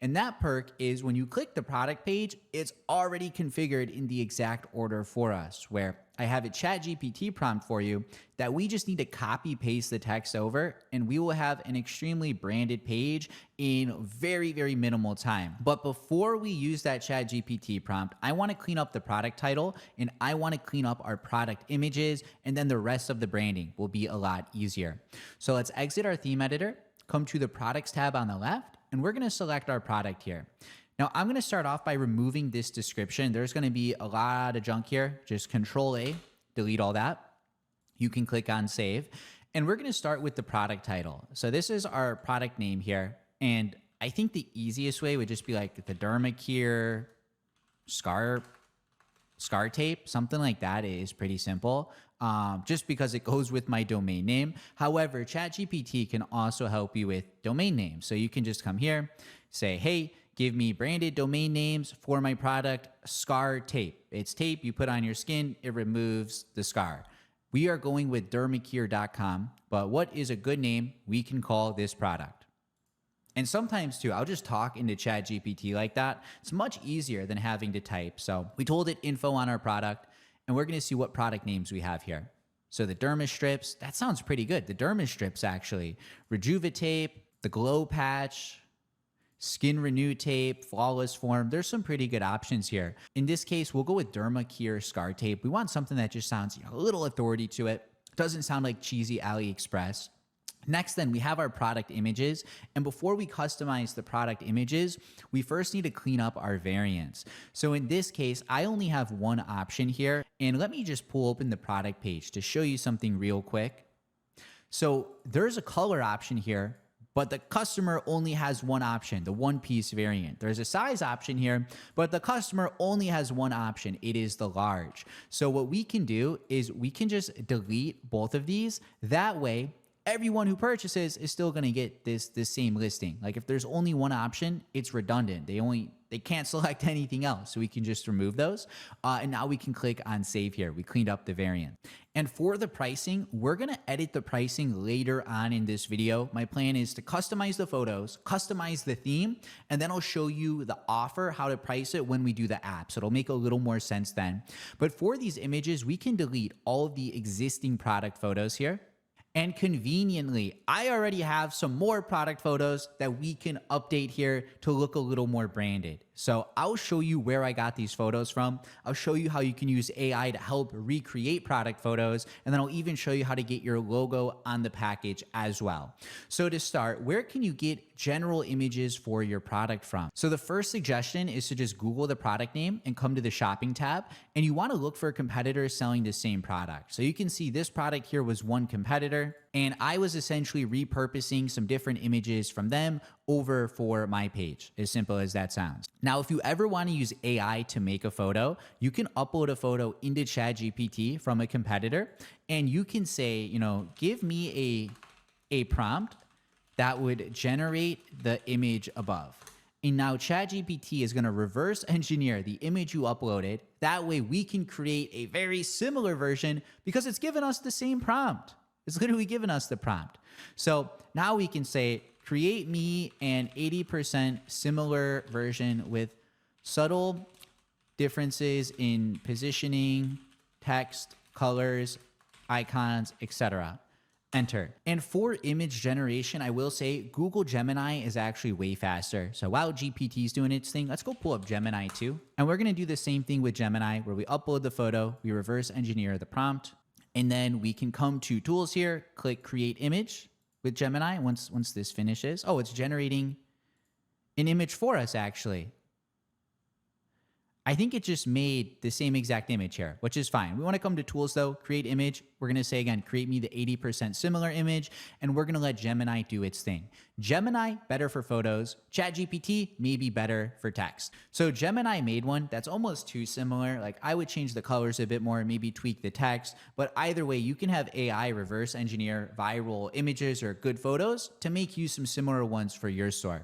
And that perk is when you click the product page, it's already configured in the exact order for us, where I have a ChatGPT prompt for you that we just need to copy paste the text over, and we will have an extremely branded page in very, very minimal time. But before we use that ChatGPT prompt, I want to clean up the product title and I want to clean up our product images, and then the rest of the branding will be a lot easier. So let's exit our theme editor, come to the products tab on the left, and we're going to select our product here. Now, I'm going to start off by removing this description. There's going to be a lot of junk here. Just Control A, delete all that. You can click on save. And we're going to start with the product title. So this is our product name here. And I think the easiest way would just be like the Dermacure scar tape. Something like that is pretty simple. Just because it goes with my domain name. However, ChatGPT can also help you with domain names. So you can just come here, say, hey, give me branded domain names for my product, scar tape. It's tape you put on your skin, it removes the scar. We are going with dermacure.com, but what is a good name we can call this product? And sometimes too, I'll just talk into ChatGPT like that. It's much easier than having to type. So we told it info on our product, and we're going to see what product names we have here. So the Derma Strips, that sounds pretty good. The Derma Strips, actually. Rejuvitape, the Glow Patch, Skin Renew Tape, Flawless Form. There's some pretty good options here. In this case, we'll go with Dermacure Scar Tape. We want something that just sounds a little authority to it. Doesn't sound like cheesy AliExpress. Next, then, we have our product images. And before we customize the product images, we first need to clean up our variants. So in this case, I only have one option here. And let me just pull open the product page to show you something real quick. So there's a color option here, but the customer only has one option, the one-piece variant. There's a size option here, but the customer only has one option. It is the large. So what we can do is we can just delete both of these. That way, everyone who purchases is still going to get this same listing. Like if there's only one option, it's redundant. They can't select anything else. So we can just remove those. And now we can click on save here. We cleaned up the variant. And for the pricing, we're going to edit the pricing later on in this video. My plan is to customize the photos, customize the theme, and then I'll show you the offer, how to price it when we do the app. So it'll make a little more sense then. But for these images, we can delete all of the existing product photos here. And conveniently, I already have some more product photos that we can update here to look a little more branded. So I'll show you where I got these photos from. I'll show you how you can use AI to help recreate product photos. And then I'll even show you how to get your logo on the package as well. So to start, where can you get general images for your product from? So the first suggestion is to just Google the product name and come to the shopping tab. And you want to look for competitors selling the same product. So you can see this product here was one competitor. And I was essentially repurposing some different images from them over for my page, as simple as that sounds. Now, if you ever want to use AI to make a photo, you can upload a photo into ChatGPT from a competitor, and you can say, give me a prompt that would generate the image above. And now ChatGPT is going to reverse engineer the image you uploaded. That way we can create a very similar version because it's given us the same prompt. It's literally given us the prompt. So now we can say, create me an 80% similar version with subtle differences in positioning, text, colors, icons, etc. Enter. And for image generation, I will say Google Gemini is actually way faster. So while GPT is doing its thing, let's go pull up Gemini 2. And we're going to do the same thing with Gemini where we upload the photo, we reverse engineer the prompt, and then we can come to tools here, click create image with Gemini once this finishes. Oh, it's generating an image for us actually. I think it just made the same exact image here, which is fine. We want to come to tools though, create image. We're going to say again, create me the 80% similar image, and we're going to let Gemini do its thing. Gemini, better for photos. ChatGPT, maybe better for text. So Gemini made one that's almost too similar. Like I would change the colors a bit more, maybe tweak the text, but either way, you can have AI reverse engineer viral images or good photos to make you some similar ones for your store.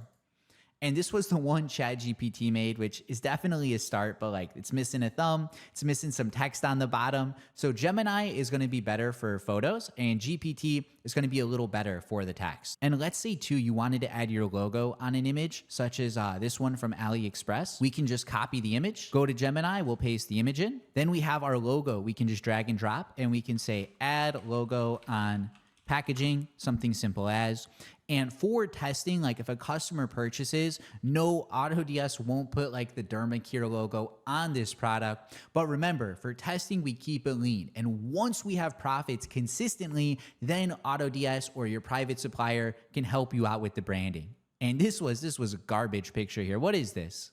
And this was the one ChatGPT made, which is definitely a start, but like it's missing a thumb, it's missing some text on the bottom. So Gemini is going to be better for photos and GPT is going to be a little better for the text. And let's say too, you wanted to add your logo on an image, such as this one from AliExpress. We can just copy the image, go to Gemini, we'll paste the image in. Then we have our logo. We can just drag and drop and we can say add logo on packaging, something simple as. And for testing, like if a customer purchases, no, AutoDS won't put like the DermaCure logo on this product. But remember, for testing, we keep it lean. And once we have profits consistently, then AutoDS or your private supplier can help you out with the branding. And this was a garbage picture here. What is this?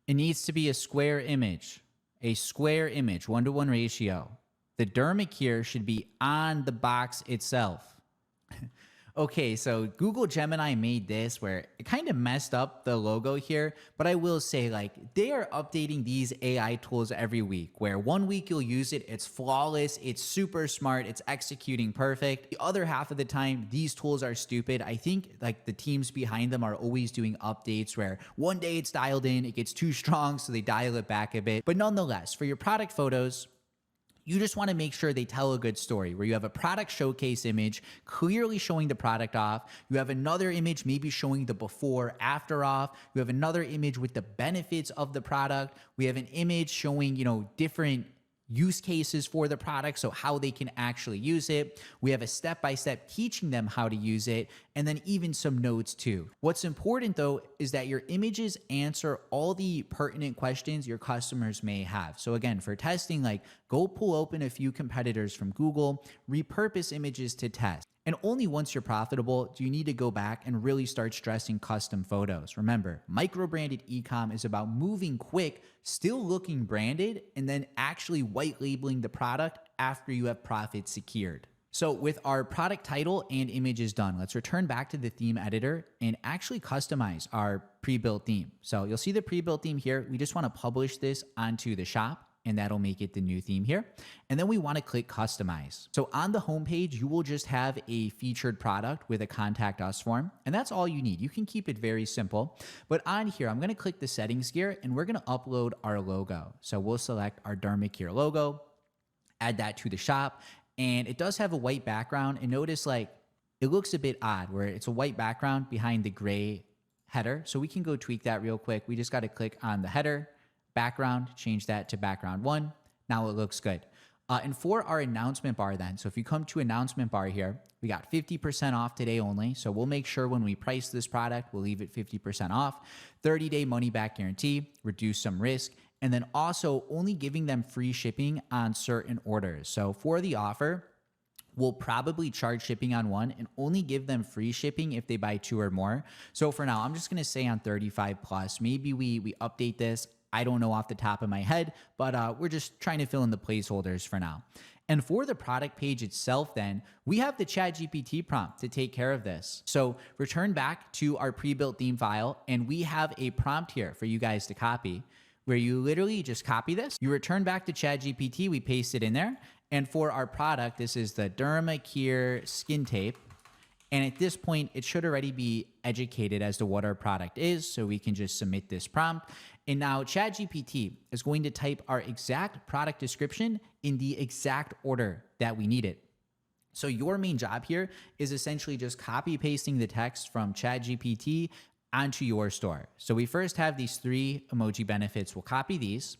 It needs to be a square image, 1-to-1 ratio. The DermaCure should be on the box itself. Okay, so Google Gemini made this where it kind of messed up the logo here, but I will say like they are updating these AI tools every week where one week you'll use it, it's flawless, it's super smart, it's executing perfect. The other half of the time, these tools are stupid. I think like the teams behind them are always doing updates where one day it's dialed in, it gets too strong, so they dial it back a bit. But nonetheless, for your product photos, you just want to make sure they tell a good story where you have a product showcase image clearly showing the product off. You have another image maybe showing the before, after off. You have another image with the benefits of the product. We have an image showing, different use cases for the product, so how they can actually use it. We have a step-by-step teaching them how to use it, and then even some notes too. What's important though is that your images answer all the pertinent questions your customers may have. So again, for testing, like go pull open a few competitors from Google, repurpose images to test. And only once you're profitable do you need to go back and really start stressing custom photos. Remember, micro-branded e-com is about moving quick, still looking branded, and then actually white labeling the product after you have profit secured. So with our product title and images done, let's return back to the theme editor and actually customize our pre-built theme. So you'll see the pre-built theme here. We just want to publish this onto the shop, and that'll make it the new theme here. And then we want to click customize. So on the homepage, you will just have a featured product with a contact us form. And that's all you need. You can keep it very simple. But on here, I'm going to click the settings gear and we're going to upload our logo. So we'll select our DermaCure logo, add that to the shop. And it does have a white background. And notice like it looks a bit odd where it's a white background behind the gray header. So we can go tweak that real quick. We just got to click on the header, background, change that to background 1. Now it looks good. And for our announcement bar then, so if you come to announcement bar here, we got 50% off today only. So we'll make sure when we price this product, we'll leave it 50% off, 30-day money back guarantee, reduce some risk, and then also only giving them free shipping on certain orders. So for the offer, we'll probably charge shipping on one and only give them free shipping if they buy 2 or more. So for now, I'm just going to say on 35 plus, maybe we update this. I don't know off the top of my head, but we're just trying to fill in the placeholders for now. And for the product page itself then, we have the ChatGPT prompt to take care of this. So return back to our pre-built theme file, and we have a prompt here for you guys to copy, where you literally just copy this. You return back to ChatGPT, we paste it in there. And for our product, this is the DermaCure skin tape. And at this point, it should already be educated as to what our product is, so we can just submit this prompt. And now ChatGPT is going to type our exact product description in the exact order that we need it. So your main job here is essentially just copy pasting the text from ChatGPT onto your store. So we first have these 3 emoji benefits. We'll copy these.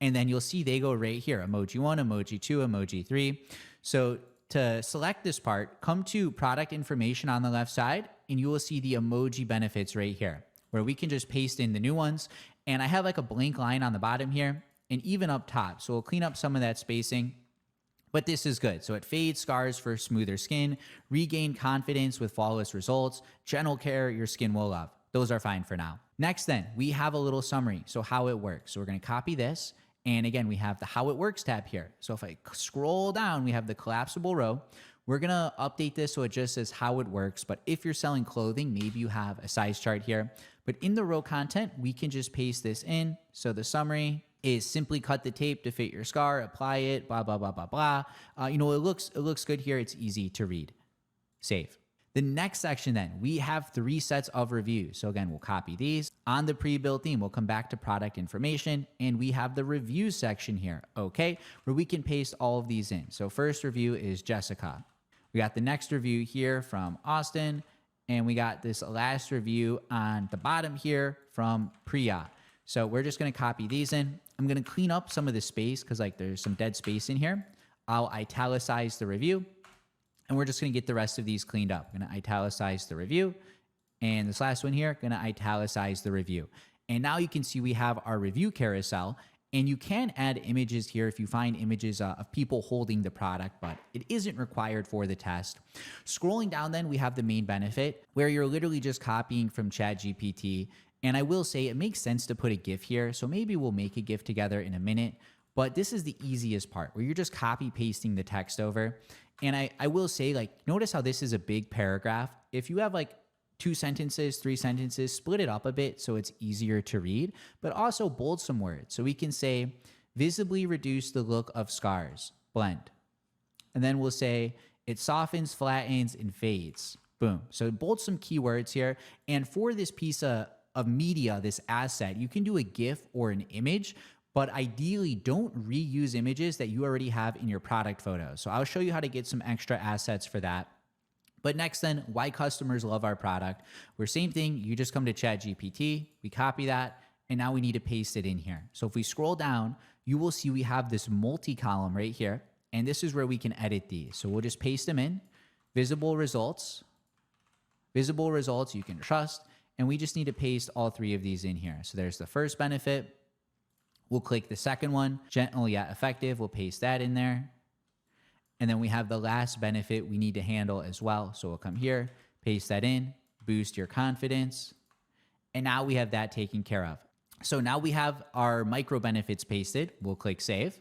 And then you'll see they go right here, emoji 1, emoji 2, emoji 3. So to select this part, come to product information on the left side, and you will see the emoji benefits right here, where we can just paste in the new ones. And I have like a blank line on the bottom here and even up top. So we'll clean up some of that spacing. But this is good. So it fades scars for smoother skin, regain confidence with flawless results, gentle care your skin will love. Those are fine for now. Next then, we have a little summary. So how it works. So we're going to copy this. And again, we have the how it works tab here. So if I scroll down, we have the collapsible row. We're going to update this so it just says how it works. But if you're selling clothing, maybe you have a size chart here. But in the row content, we can just paste this in. So the summary is simply cut the tape to fit your scar, apply it, blah, blah, blah, blah, blah. It looks good here. It's easy to read. Save. The next section then, we have 3 sets of reviews. So again, we'll copy these. On the pre-built theme, we'll come back to product information, and we have the reviews section here, okay, where we can paste all of these in. So first review is Jessica. We got the next review here from Austin, and we got this last review on the bottom here from Priya. So we're just going to copy these in. I'm going to clean up some of the space because like there's some dead space in here. I'll italicize the review. And we're just going to get the rest of these cleaned up. I'm going to italicize the review. And this last one here, going to italicize the review. And now you can see we have our review carousel. And you can add images here if you find images of people holding the product, but it isn't required for the test. Scrolling down then, we have the main benefit where you're literally just copying from ChatGPT. And I will say it makes sense to put a GIF here. So maybe we'll make a GIF together in a minute. But this is the easiest part where you're just copy pasting the text over. And I will say, like, notice how this is a big paragraph. If you have like 2 sentences, 3 sentences, split it up a bit so it's easier to read, but also bold some words. So we can say, visibly reduce the look of scars, blend. And then we'll say, it softens, flattens, and fades. Boom. So bold some keywords here. And for this piece of media, this asset, you can do a GIF or an image, but ideally don't reuse images that you already have in your product photos. So I'll show you how to get some extra assets for that. But next then, why customers love our product. We're same thing, you just come to ChatGPT, we copy that, and now we need to paste it in here. So if we scroll down, you will see we have this multi-column right here, and this is where we can edit these. So we'll just paste them in, visible results you can trust, and we just need to paste all 3 of these in here. So there's the first benefit. We'll click the second one, gentle yet effective. We'll paste that in there. And then we have the last benefit we need to handle as well. So we'll come here, paste that in, boost your confidence. And now we have that taken care of. So now we have our micro benefits pasted. We'll click save.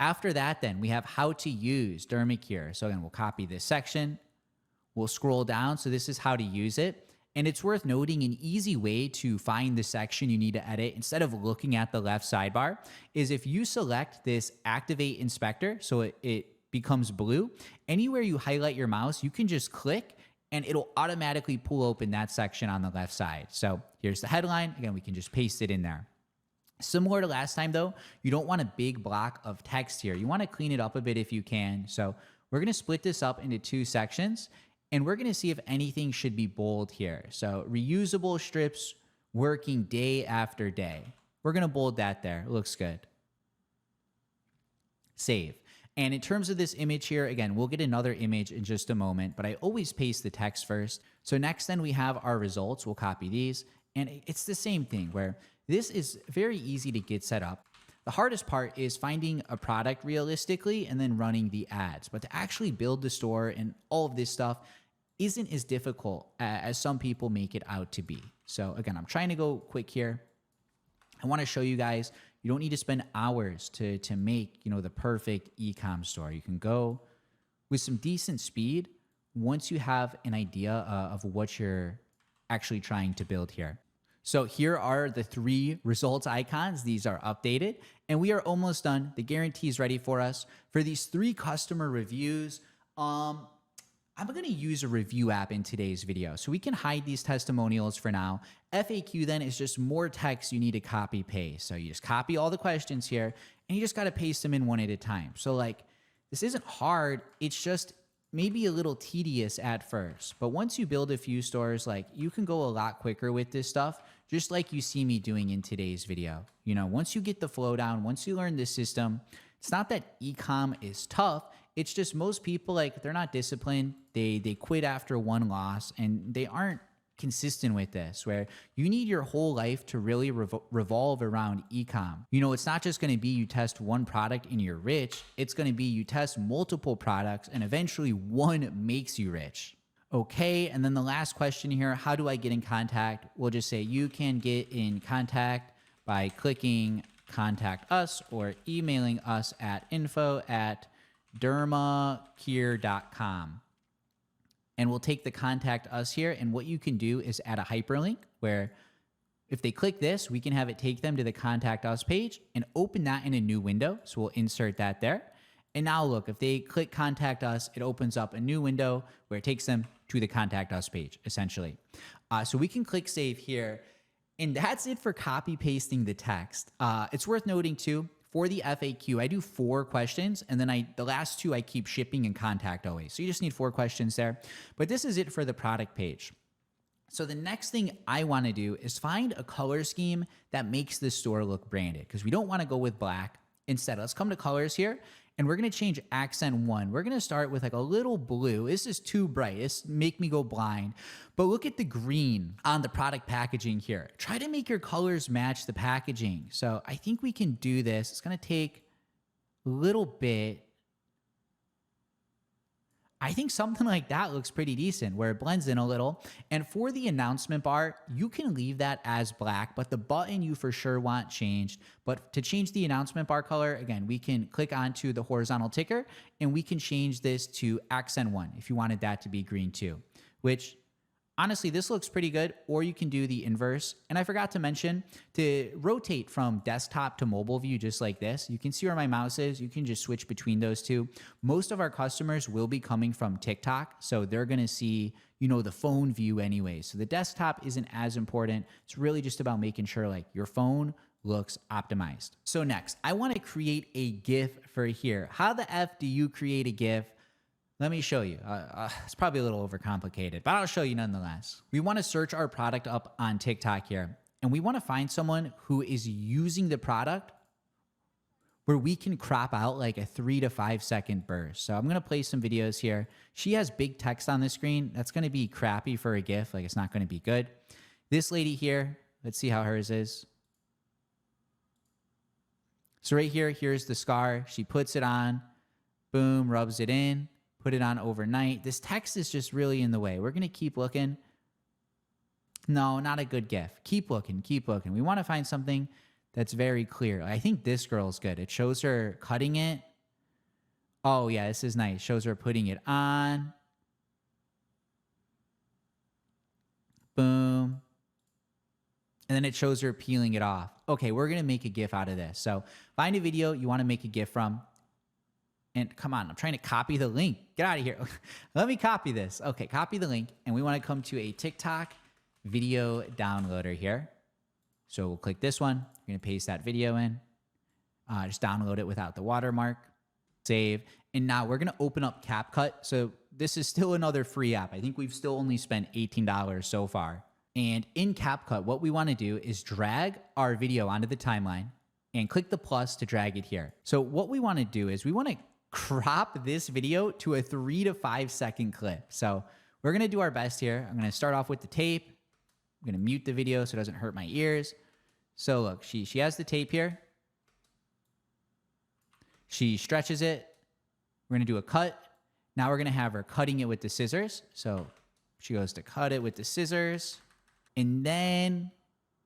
After that, then we have how to use Dermacure. So again, we'll copy this section. We'll scroll down. So this is how to use it. And it's worth noting an easy way to find the section you need to edit instead of looking at the left sidebar is if you select this activate inspector, so it becomes blue, anywhere you highlight your mouse, you can just click and it'll automatically pull open that section on the left side. So here's the headline. Again, we can just paste it in there. Similar to last time though, you don't want a big block of text here. You want to clean it up a bit if you can. So we're going to split this up into 2 sections. And we're going to see if anything should be bold here. So reusable strips working day after day. We're going to bold that there. It looks good. Save. And in terms of this image here, again, we'll get another image in just a moment, but I always paste the text first. So next then we have our results. We'll copy these. And it's the same thing where this is very easy to get set up. The hardest part is finding a product realistically and then running the ads. But to actually build the store and all of this stuff isn't as difficult as some people make it out to be. So again, I'm trying to go quick here. I want to show you guys, you don't need to spend hours to make, the perfect e-com store. You can go with some decent speed once you have an idea of what you're actually trying to build here. So here are the 3 results icons. These are updated and we are almost done. The guarantee is ready for us. For these 3 customer reviews, I'm going to use a review app in today's video, so we can hide these testimonials for now. FAQ then is just more text you need to copy paste. So you just copy all the questions here and you just got to paste them in one at a time. So like, this isn't hard. It's just maybe a little tedious at first, but once you build a few stores, like you can go a lot quicker with this stuff, just like you see me doing in today's video. You know, once you get the flow down, once you learn this system, it's not that e-com is tough. It's just most people, like, they're not disciplined. They quit after one loss, and they aren't consistent with this, where you need your whole life to really revolve around e-com. You know, it's not just going to be you test one product and you're rich. It's going to be you test multiple products and eventually one makes you rich. Okay, and then the last question here, how do I get in contact? We'll just say you can get in contact by clicking contact us or emailing us at info@dermacure.com. And we'll take the contact us here. And what you can do is add a hyperlink where if they click this, we can have it take them to the contact us page and open that in a new window. So we'll insert that there. And now look, if they click contact us, it opens up a new window where it takes them to the contact us page, essentially. So we can click save here. And that's it for copy pasting the text. It's worth noting too, for the FAQ, I do 4 questions, and then the last 2 I keep shipping and contact always. So you just need 4 questions there. But this is it for the product page. So the next thing I want to do is find a color scheme that makes this store look branded, because we don't want to go with black. Instead, let's come to colors here, and we're going to change accent 1. We're going to start with like a little blue. This is too bright. It's make me go blind. But look at the green on the product packaging here. Try to make your colors match the packaging. So I think we can do this. It's going to take a little bit. I think something like that looks pretty decent, where it blends in a little. And for the announcement bar, you can leave that as black, but the button you for sure want changed. But to change the announcement bar color, again, we can click onto the horizontal ticker and we can change this to accent 1 if you wanted that to be green too, which honestly, this looks pretty good, or you can do the inverse. And I forgot to mention to rotate from desktop to mobile view just like this. You can see where my mouse is. You can just switch between those two. Most of our customers will be coming from TikTok, so they're going to see, you know, the phone view anyway. So the desktop isn't as important. It's really just about making sure like your phone looks optimized. So next, I want to create a GIF for here. How the F do you create a GIF? Let me show you. It's probably a little overcomplicated, but I'll show you nonetheless. We want to search our product up on TikTok here, and we want to find someone who is using the product where we can crop out like a 3 to 5 second burst. So I'm going to play some videos here. She has big text on the screen. That's going to be crappy for a GIF. Like, it's not going to be good. This lady here, let's see how hers is. So right here, here's the scar. She puts it on, boom, rubs it in. Put it on overnight. This text is just really in the way. We're going to keep looking. No, not a good GIF. Keep looking, keep looking. We want to find something that's very clear. I think this girl's good. It shows her cutting it. Oh, yeah, this is nice. Shows her putting it on. Boom. And then it shows her peeling it off. Okay, we're going to make a GIF out of this. So find a video you want to make a GIF from. And come on, I'm trying to copy the link. Get out of here. Let me copy this. Okay, copy the link. And we want to come to a TikTok video downloader here. So we'll click this one. We're going to paste that video in. Just download it without the watermark. Save. And now we're going to open up CapCut. So this is still another free app. I think we've still only spent $18 so far. And in CapCut, what we want to do is drag our video onto the timeline and click the plus to drag it here. So what we want to do is we want to crop this video to a 3 to 5 second clip. So we're going to do our best here. I'm going to start off with the tape. I'm going to mute the video so it doesn't hurt my ears. So look, she has the tape here. She stretches it. We're going to do a cut. Now we're going to have her cutting it with the scissors. So she goes to cut it with the scissors. And then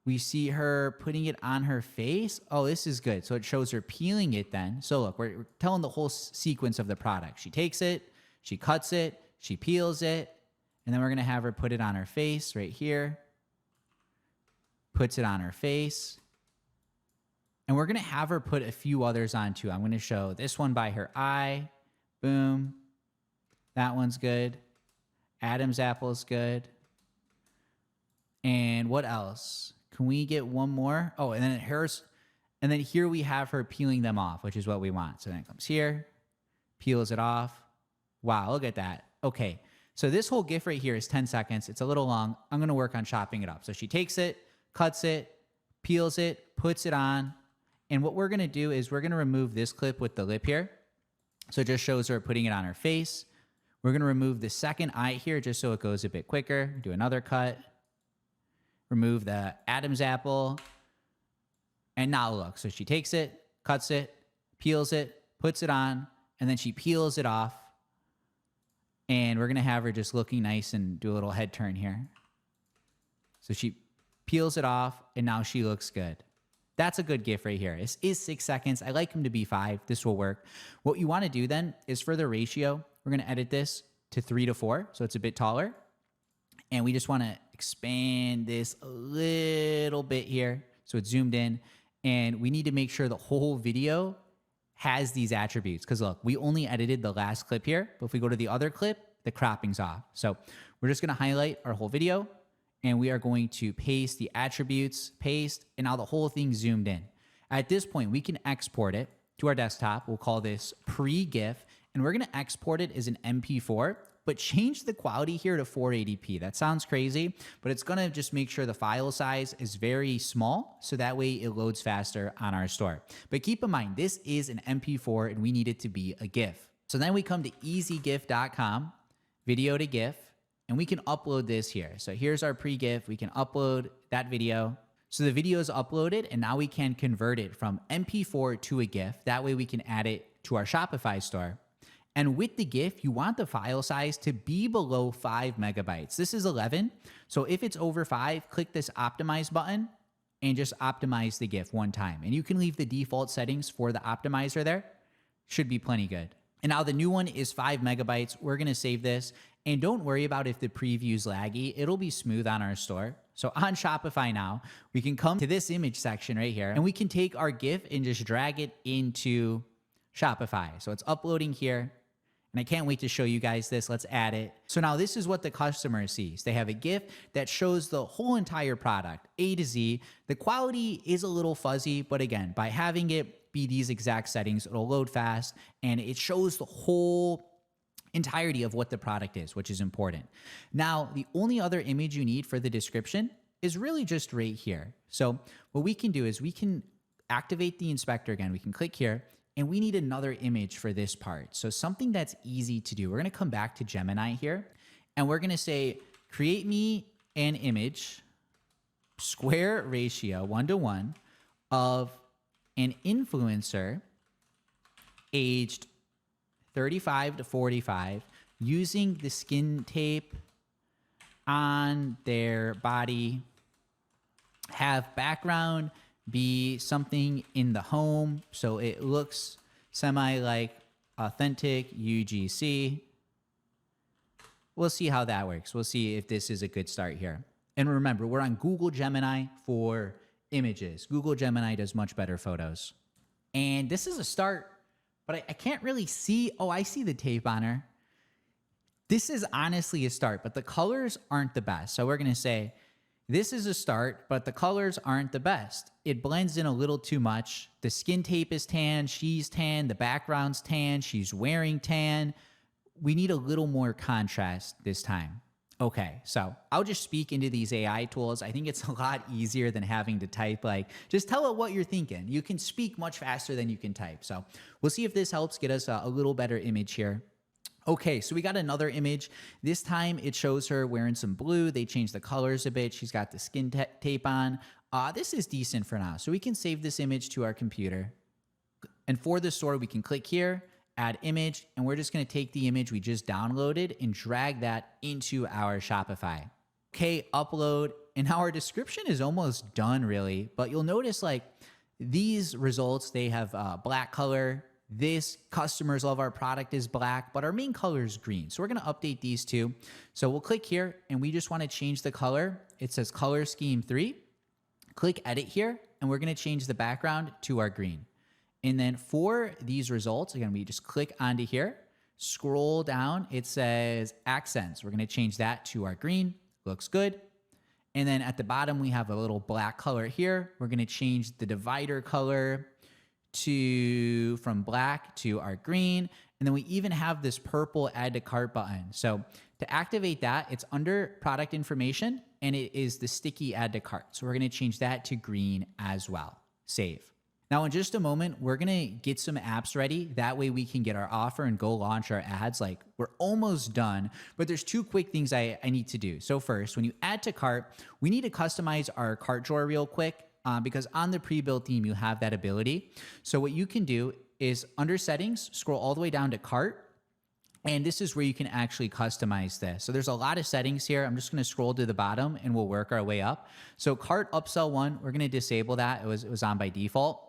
we see her putting it on her face. Oh, this is good. So it shows her peeling it then. So look, we're telling the whole sequence of the product. She takes it, she cuts it, she peels it, and then we're going to have her put it on her face right here. Puts it on her face. And we're going to have her put a few others on too. I'm going to show this one by her eye. Boom. That one's good. Adam's apple is good. And what else? Can we get one more? Oh, and then here we have her peeling them off, which is what we want. So then it comes here, peels it off. Wow, look at that. Okay, so this whole GIF right here is 10 seconds. It's a little long. I'm going to work on chopping it up. So she takes it, cuts it, peels it, puts it on. And what we're gonna do is we're gonna remove this clip with the lip here. So it just shows her putting it on her face. We're gonna remove the second eye here just so it goes a bit quicker. Do another cut. Remove the Adam's apple. And now look, so she takes it, cuts it, peels it, puts it on, and then she peels it off. And we're gonna have her just looking nice and do a little head turn here. So she peels it off, and now she looks good. That's a good GIF right here. This is 6 seconds. I like them to be 5. This will work. What you wanna do then is for the ratio, we're gonna edit this to 3:4, so it's a bit taller. And we just wanna expand this a little bit here so it's zoomed in. And we need to make sure the whole video has these attributes. Because look, we only edited the last clip here, but if we go to the other clip, the cropping's off. So we're just gonna highlight our whole video, and we are going to paste the attributes, paste, and now the whole thing zoomed in. At this point, we can export it to our desktop. We'll call this pre-GIF, and we're gonna export it as an MP4, but change the quality here to 480p. That sounds crazy, but it's gonna just make sure the file size is very small, so that way it loads faster on our store. But keep in mind, this is an MP4 and we need it to be a GIF. So then we come to easygif.com, video to GIF, and we can upload this here. So here's our pre-GIF, we can upload that video. So the video is uploaded, and now we can convert it from MP4 to a GIF. That way we can add it to our Shopify store. And with the GIF, you want the file size to be below 5 megabytes. This is 11. So if it's over 5, click this optimize button and just optimize the GIF one time. And you can leave the default settings for the optimizer there. Should be plenty good. And now the new one is 5 megabytes. We're gonna save this. And don't worry about if the preview's laggy. It'll be smooth on our store. So on Shopify now, we can come to this image section right here, and we can take our GIF and just drag it into Shopify. So it's uploading here. And I can't wait to show you guys this. Let's add it. So now this is what the customer sees. They have a GIF that shows the whole entire product, A to Z. The quality is a little fuzzy, but again, by having it be these exact settings, it'll load fast, and it shows the whole entirety of what the product is, which is important. Now, the only other image you need for the description is really just right here. So what we can do is we can activate the inspector again. We can click here. And we need another image for this part. So something that's easy to do. We're gonna come back to Gemini here, and we're gonna say, create me an image, square ratio, 1:1, of an influencer aged 35 to 45 using the skin tape on their body, have background be something in the home, so it looks semi like authentic UGC. We'll see how that works. We'll see if this is a good start here. And remember, we're on Google Gemini for images. Google Gemini does much better photos. And this is a start, but I can't really see. Oh, I see the tape on her. This is honestly a start, but the colors aren't the best. So we're gonna say, this is a start, but the colors aren't the best. It blends in a little too much. The skin tape is tan, she's tan, the background's tan, she's wearing tan. We need a little more contrast this time. Okay, so I'll just speak into these AI tools. I think it's a lot easier than having to type, like, just tell it what you're thinking. You can speak much faster than you can type. So we'll see if this helps get us a little better image here. Okay, so we got another image. This time it shows her wearing some blue. They changed the colors a bit. She's got the skin tape on. This is decent for now. So we can save this image to our computer. And for the store, we can click here, add image, and we're just gonna take the image we just downloaded and drag that into our Shopify. Okay, upload, and now our description is almost done really, but you'll notice like these results, they have black color. This customers love our product is black, but our main color is green. So we're gonna update these two. So we'll click here and we just wanna change the color. It says color scheme 3. Click edit here and we're gonna change the background to our green. And then for these results, again, we just click onto here, scroll down, it says accents. We're gonna change that to our green, looks good. And then at the bottom, we have a little black color here. We're gonna change the divider color from black to our green. And then we even have this purple add to cart button. So to activate that, it's under product information and it is the sticky add to cart. So we're going to change that to green as well. Save. Now, in just a moment, we're going to get some apps ready. That way we can get our offer and go launch our ads. Like, we're almost done, but there's two quick things I need to do. So first, when you add to cart, we need to customize our cart drawer real quick because on the pre-built theme, you have that ability. So what you can do is under settings, scroll all the way down to cart. And this is where you can actually customize this. So there's a lot of settings here. I'm just going to scroll to the bottom and we'll work our way up. So cart upsell 1, we're going to disable that. It was on by default.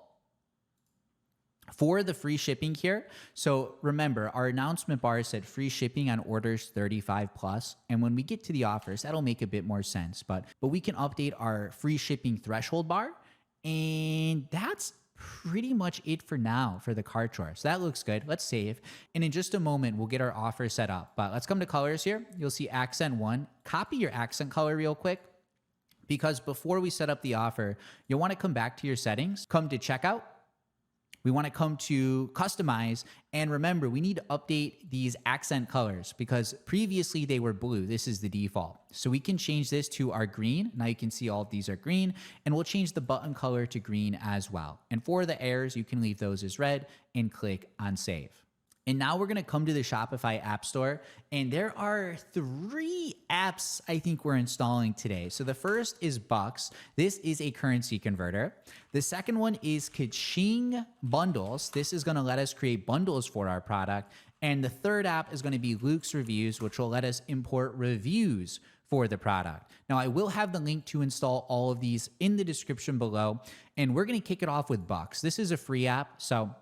For the free shipping here, so remember, our announcement bar said free shipping on orders 35 plus. And when we get to the offers, that'll make a bit more sense. But we can update our free shipping threshold bar. And that's pretty much it for now for the cart drawer. So that looks good. Let's save. And in just a moment, we'll get our offer set up. But let's come to colors here. You'll see accent 1. Copy your accent color real quick, because before we set up the offer, you'll want to come back to your settings, come to checkout. We want to come to customize, and remember, we need to update these accent colors because previously they were blue. This is the default. So we can change this to our green. Now you can see all of these are green, and we'll change the button color to green as well. And for the errors, you can leave those as red and click on save. And now we're going to come to the Shopify App Store, and there are 3 apps I think we're installing today. So the first is Bucks. This is a currency converter. The second one is Kaching Bundles. This is going to let us create bundles for our product. And the third app is going to be Luke's Reviews, which will let us import reviews for the product. Now, I will have the link to install all of these in the description below, and we're going to kick it off with Bucks. This is a free app, so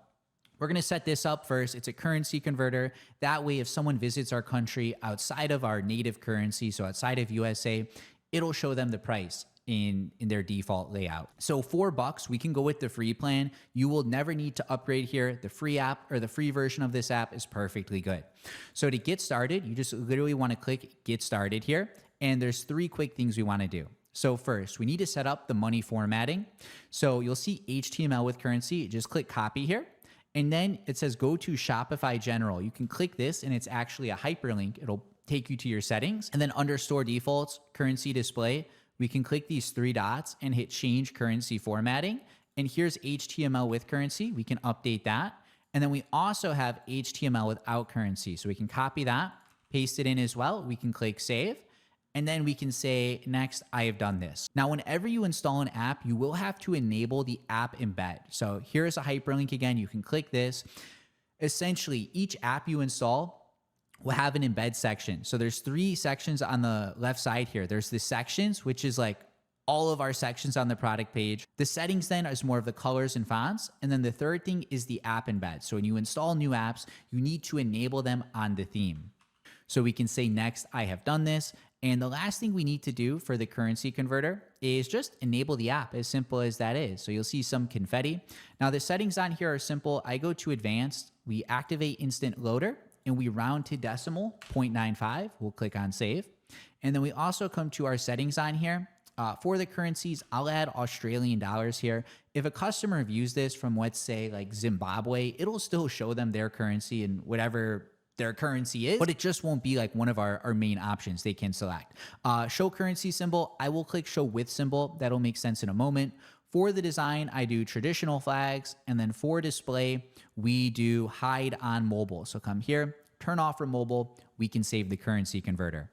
we're going to set this up first. It's a currency converter. That way, if someone visits our country outside of our native currency, so outside of USA, it'll show them the price in their default layout. So $4, we can go with the free plan. You will never need to upgrade here. The free app or the free version of this app is perfectly good. So to get started, you just literally want to click Get Started here. And there's 3 quick things we want to do. So first, we need to set up the money formatting. So you'll see HTML with currency. Just click Copy here. And then it says go to Shopify General. You can click this and it's actually a hyperlink. It'll take you to your settings. And then under store defaults, currency display, we can click these 3 dots and hit change currency formatting. And here's HTML with currency. We can update that. And then we also have HTML without currency. So we can copy that, paste it in as well. We can click save. And then we can say, next, I have done this. Now, whenever you install an app, you will have to enable the app embed. So here's a hyperlink again. You can click this. Essentially, each app you install will have an embed section. So there's 3 sections on the left side here. There's the sections, which is like all of our sections on the product page. The settings then is more of the colors and fonts. And then the third thing is the app embed. So when you install new apps, you need to enable them on the theme. So we can say, next, I have done this. And the last thing we need to do for the currency converter is just enable the app, as simple as that is. So you'll see some confetti. Now the settings on here are simple. I go to advanced, we activate instant loader, and we round to decimal 0.95. We'll click on save. And then we also come to our settings on here. For the currencies, I'll add Australian dollars here. If a customer views this from, let's say, like Zimbabwe, it'll still show them their currency and whatever their currency is, but it just won't be like one of our main options they can select. Show currency symbol, I will click show with symbol. That'll make sense in a moment. For the design, I do traditional flags. And then for display, we do hide on mobile. So come here, turn off for mobile. We can save the currency converter.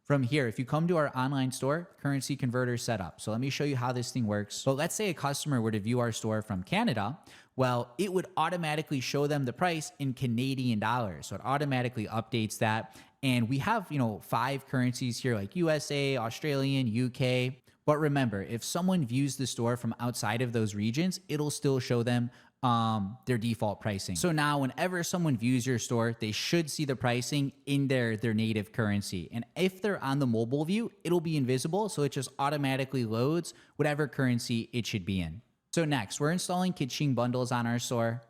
From here, if you come to our online store, currency converter setup. So let me show you how this thing works. So let's say a customer were to view our store from Canada. Well, it would automatically show them the price in Canadian dollars. So it automatically updates that. And we have, 5 currencies here like USA, Australian, UK. But remember, if someone views the store from outside of those regions, it'll still show them their default pricing. So now whenever someone views your store, they should see the pricing in their native currency. And if they're on the mobile view, it'll be invisible. So it just automatically loads whatever currency it should be in. So next, we're installing Kaching bundles on our store.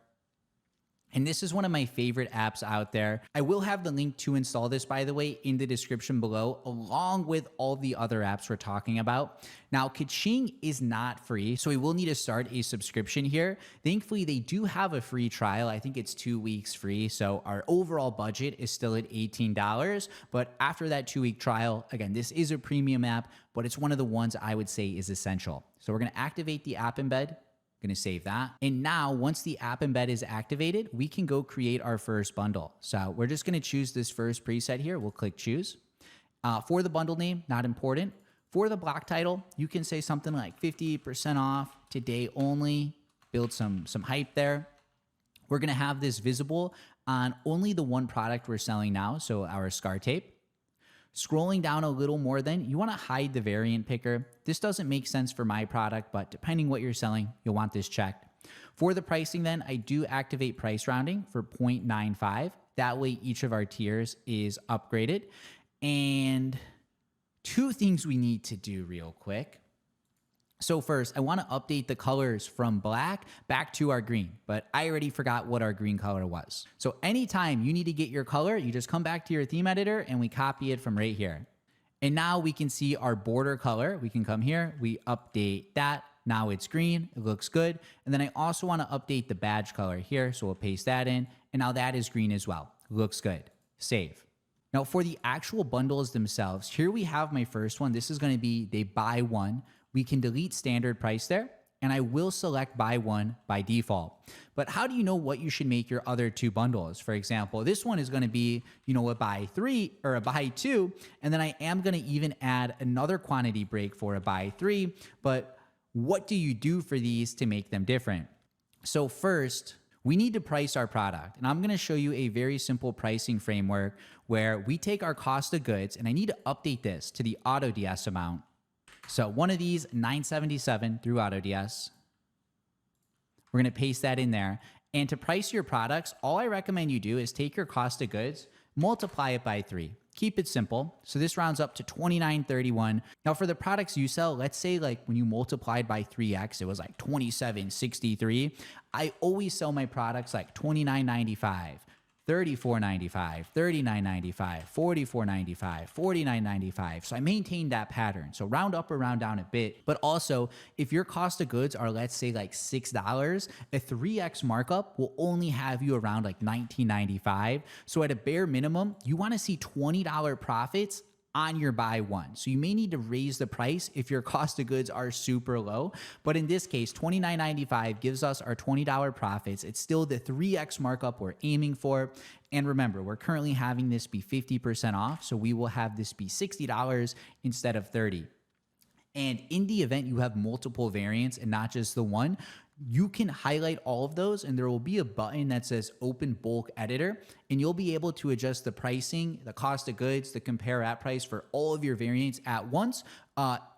And this is one of my favorite apps out there. I will have the link to install this, by the way, in the description below, along with all the other apps we're talking about. Now, Kaching is not free, so we will need to start a subscription here. Thankfully, they do have a free trial. I think it's 2 weeks free. So our overall budget is still at $18. But after that 2-week trial, again, this is a premium app, but it's one of the ones I would say is essential. So we're going to activate the app embed. Going to save that. And now once the app embed is activated, we can go create our first bundle. So we're just going to choose this first preset here. We'll click choose. For the bundle name, not important. For the block title, you can say something like 50% off today only. Build some hype there. We're going to have this visible on only the one product we're selling now. So our scar tape. Scrolling down a little more, then you want to hide the variant picker. This doesn't make sense for my product, but depending what you're selling, you'll want this checked. For the pricing, then I do activate price rounding for 0.95. That way each of our tiers is upgraded. And 2 things we need to do real quick. So first, I want to update the colors from black back to our green, but I already forgot what our green color was. So anytime you need to get your color, you just come back to your theme editor and we copy it from right here. And now we can see our border color. We can come here, we update that. Now it's green, it looks good. And then I also want to update the badge color here. So we'll paste that in. And now that is green as well. Looks good. Save. Now for the actual bundles themselves, here we have my first one. This is going to be they buy one. We can delete standard price there, and I will select buy one by default. But how do you know what you should make your other 2 bundles? For example, this one is going to be, a buy 3 or a buy 2, and then I am going to even add another quantity break for a buy 3. But what do you do for these to make them different? So first, we need to price our product. And I'm going to show you a very simple pricing framework where we take our cost of goods, and I need to update this to the AutoDS amount. So one of these, $977 through AutoDS. We're going to paste that in there. And to price your products, all I recommend you do is take your cost of goods, multiply it by 3. Keep it simple. So this rounds up to $29.31. Now for the products you sell, let's say like when you multiplied by 3x, it was like $27.63. I always sell my products like $29.95. $34.95, $39.95, $44.95, $49.95. So I maintain that pattern. So round up or round down a bit. But also, if your cost of goods are, let's say, like $6, a 3x markup will only have you around like $19.95. So at a bare minimum, you want to see $20 profits on your buy one. So you may need to raise the price if your cost of goods are super low. But in this case, $29.95 gives us our $20 profits. It's still the 3x markup we're aiming for. And remember, we're currently having this be 50% off. So we will have this be $60 instead of $30. And in the event you have multiple variants and not just the one, you can highlight all of those and there will be a button that says open bulk editor and you'll be able to adjust the pricing, the cost of goods, the compare at price for all of your variants at once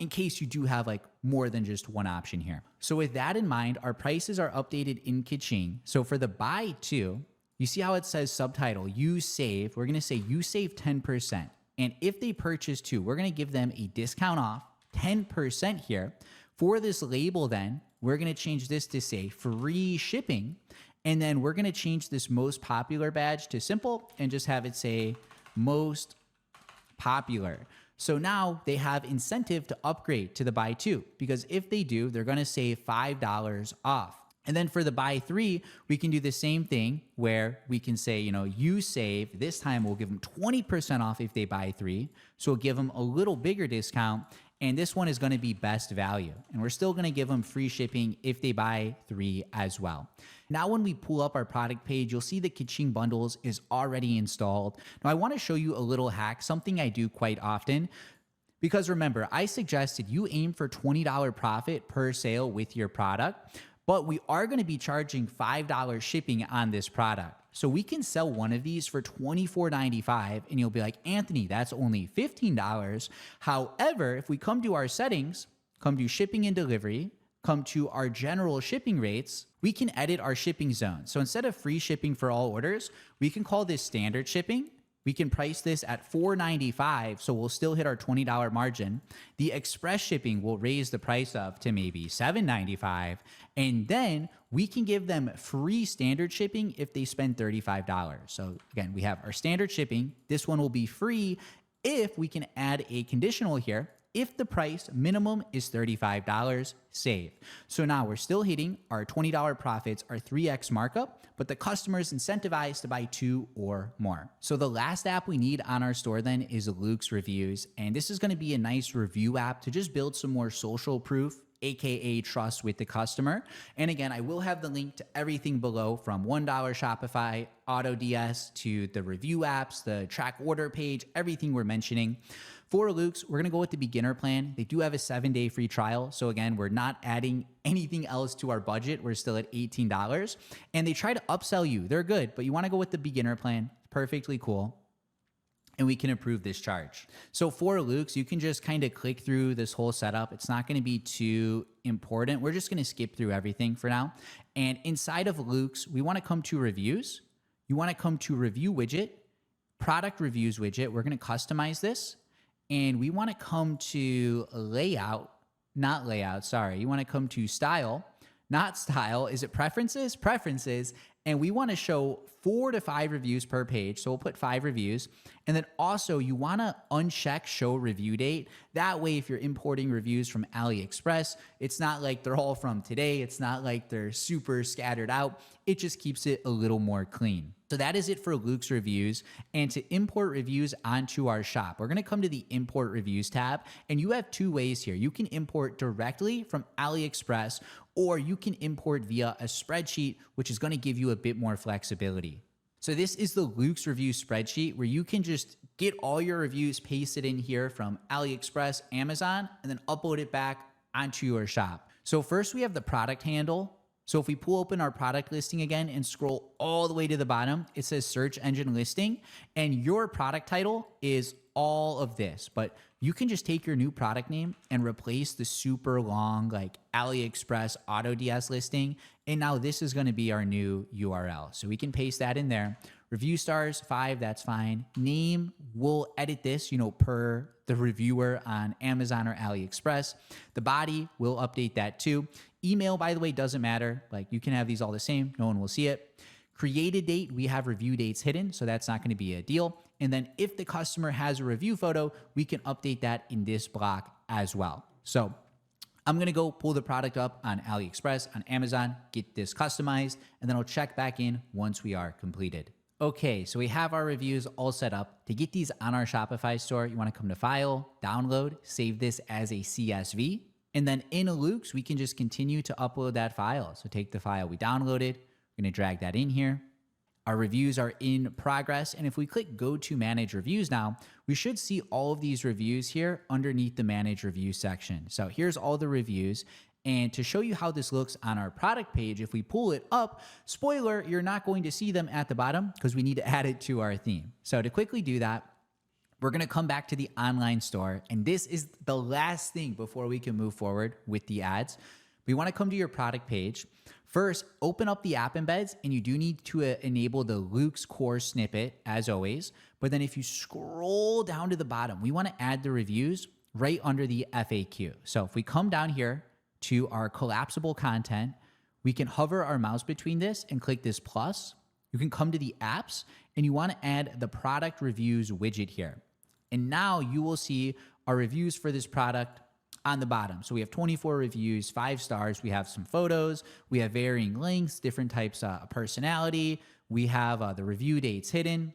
in case you do have like more than just one option here. So with that in mind, our prices are updated in Kaching. So for the buy two, you see how it says subtitle, you save, we're gonna say you save 10%. And if they purchase two, we're gonna give them a discount off 10% here. For this label then, we're going to change this to say free shipping. And then we're going to change this most popular badge to simple and just have it say most popular. So now they have incentive to upgrade to the buy two, because if they do, they're going to save $5 off. And then for the buy three, we can do the same thing where we can say, you save, this time we'll give them 20% off if they buy three. So we'll give them a little bigger discount. And this one is going to be best value. And we're still going to give them free shipping if they buy three as well. Now, when we pull up our product page, you'll see the Kaching Bundles is already installed. Now, I want to show you a little hack, something I do quite often. Because remember, I suggested you aim for $20 profit per sale with your product. But we are going to be charging $5 shipping on this product. So we can sell one of these for $24.95 and you'll be like, Anthony, that's only $15. However, if we come to our settings, come to shipping and delivery, come to our general shipping rates, we can edit our shipping zone. So instead of free shipping for all orders, we can call this standard shipping. We can price this at $4.95, so we'll still hit our $20 margin. The express shipping will raise the price up to maybe $7.95, and then we can give them free standard shipping if they spend $35. So again, we have our standard shipping. This one will be free if we can add a conditional here. If the price minimum is $35, save. So now we're still hitting our $20 profits, our 3x markup, but the customer is incentivized to buy 2 or more. So the last app we need on our store then is Luke's Reviews. And this is going to be a nice review app to just build some more social proof, aka trust with the customer. And again, I will have the link to everything below, from $1 Shopify, AutoDS, to the review apps, the track order page, everything we're mentioning. For Luke's, we're gonna go with the beginner plan. They do have a 7-day free trial. So again, we're not adding anything else to our budget. We're still at $18. And they try to upsell you. They're good, but you wanna go with the beginner plan. Perfectly cool. And we can approve this charge. So for Luke's, you can just kind of click through this whole setup. It's not gonna be too important. We're just gonna skip through everything for now. And inside of Luke's, we wanna come to reviews. You wanna come to review widget, product reviews widget. We're gonna customize this. And we wanna come to layout, not layout, sorry. You wanna come to style, not style. Is it preferences? Preferences. And we wanna show 4 to 5 reviews per page. So we'll put 5 reviews. And then also you wanna uncheck show review date. That way, if you're importing reviews from AliExpress, it's not like they're all from today. It's not like they're super scattered out. It just keeps it a little more clean. So that is it for Luke's Reviews. And to import reviews onto our shop, we're gonna come to the Import Reviews tab, and you have 2 ways here. You can import directly from AliExpress, or you can import via a spreadsheet, which is gonna give you a bit more flexibility. So this is the Luke's Review spreadsheet where you can just get all your reviews pasted in here from AliExpress, Amazon, and then upload it back onto your shop. So first we have the product handle. So if we pull open our product listing again and scroll all the way to the bottom, it says search engine listing, and your product title is all of this. But you can just take your new product name and replace the super long like AliExpress AutoDS listing. And now this is gonna be our new URL. So we can paste that in there. Review stars, 5, that's fine. Name, we'll edit this, per the reviewer on Amazon or AliExpress. The body, we'll update that too. Email, by the way, doesn't matter. Like, you can have these all the same. No one will see it. Created date, we have review dates hidden, so that's not going to be a deal. And then if the customer has a review photo, we can update that in this block as well. So I'm going to go pull the product up on AliExpress, on Amazon, get this customized, and then I'll check back in once we are completed. Okay, so we have our reviews all set up. To get these on our Shopify store, you want to come to File, Download, save this as a CSV. And then in Luke's, we can just continue to upload that file. So take the file we downloaded, we're gonna drag that in here. Our reviews are in progress. And if we click Go to Manage Reviews now, we should see all of these reviews here underneath the Manage Reviews section. So here's all the reviews. And to show you how this looks on our product page, if we pull it up, spoiler, you're not going to see them at the bottom because we need to add it to our theme. So to quickly do that, we're gonna come back to the online store, and this is the last thing before we can move forward with the ads. We wanna come to your product page. First, open up the app embeds, and you do need to enable the Luke's core snippet, as always. But then if you scroll down to the bottom, we wanna add the reviews right under the FAQ. So if we come down here to our collapsible content, we can hover our mouse between this and click this plus. You can come to the apps, and you wanna add the product reviews widget here. And now you will see our reviews for this product on the bottom. So we have 24 reviews, 5 stars. We have some photos. We have varying lengths, different types of personality. We have the review dates hidden.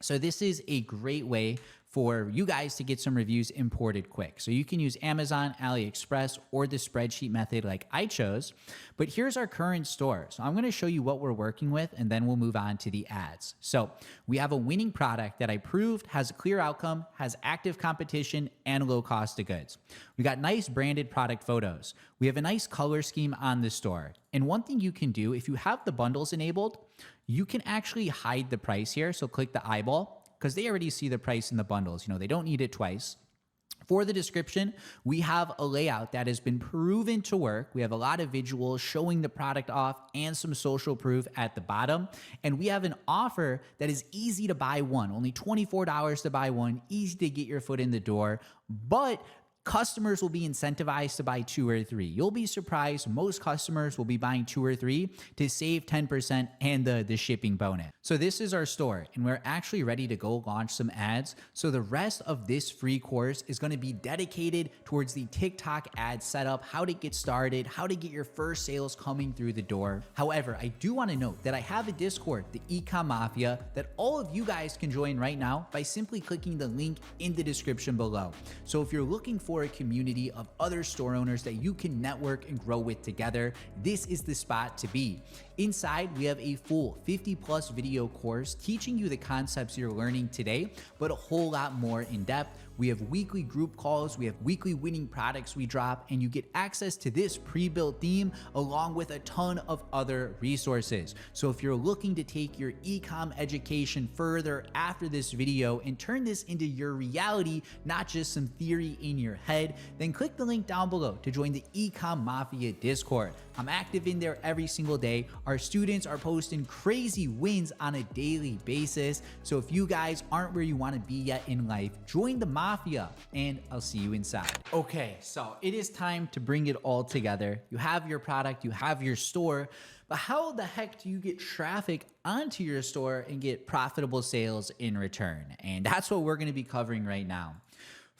So this is a great way for you guys to get some reviews imported quick. So you can use Amazon, AliExpress, or the spreadsheet method like I chose. But here's our current store. So I'm gonna show you what we're working with, and then we'll move on to the ads. So we have a winning product that I proved has a clear outcome, has active competition, and low cost of goods. We got nice branded product photos. We have a nice color scheme on the store. And one thing you can do, if you have the bundles enabled, you can actually hide the price here. So click the eyeball, because they already see the price in the bundles. They don't need it twice. For the description, we have a layout that has been proven to work. We have a lot of visuals showing the product off and some social proof at the bottom. And we have an offer that is easy to buy one, only $24 to buy one, easy to get your foot in the door, but customers will be incentivized to buy 2 or 3. You'll be surprised. Most customers will be buying 2 or 3 to save 10% and the shipping bonus. So this is our store, and we're actually ready to go launch some ads. So the rest of this free course is going to be dedicated towards the TikTok ad setup, how to get started, how to get your first sales coming through the door. However, I do want to note that I have a Discord, the Ecom Mafia, that all of you guys can join right now by simply clicking the link in the description below. So if you're looking for a community of other store owners that you can network and grow with together, this is the spot to be. Inside, we have a full 50+ video course teaching you the concepts you're learning today, but a whole lot more in depth. We have weekly group calls, we have weekly winning products we drop, and you get access to this pre-built theme along with a ton of other resources. So if you're looking to take your e-com education further after this video and turn this into your reality, not just some theory in your head, then click the link down below to join the Ecom Mafia Discord. I'm active in there every single day. Our students are posting crazy wins on a daily basis. So if you guys aren't where you want to be yet in life, join the Mafia and I'll see you inside. Okay, so it is time to bring it all together. You have your product, you have your store, but how the heck do you get traffic onto your store and get profitable sales in return? And that's what we're going to be covering right now.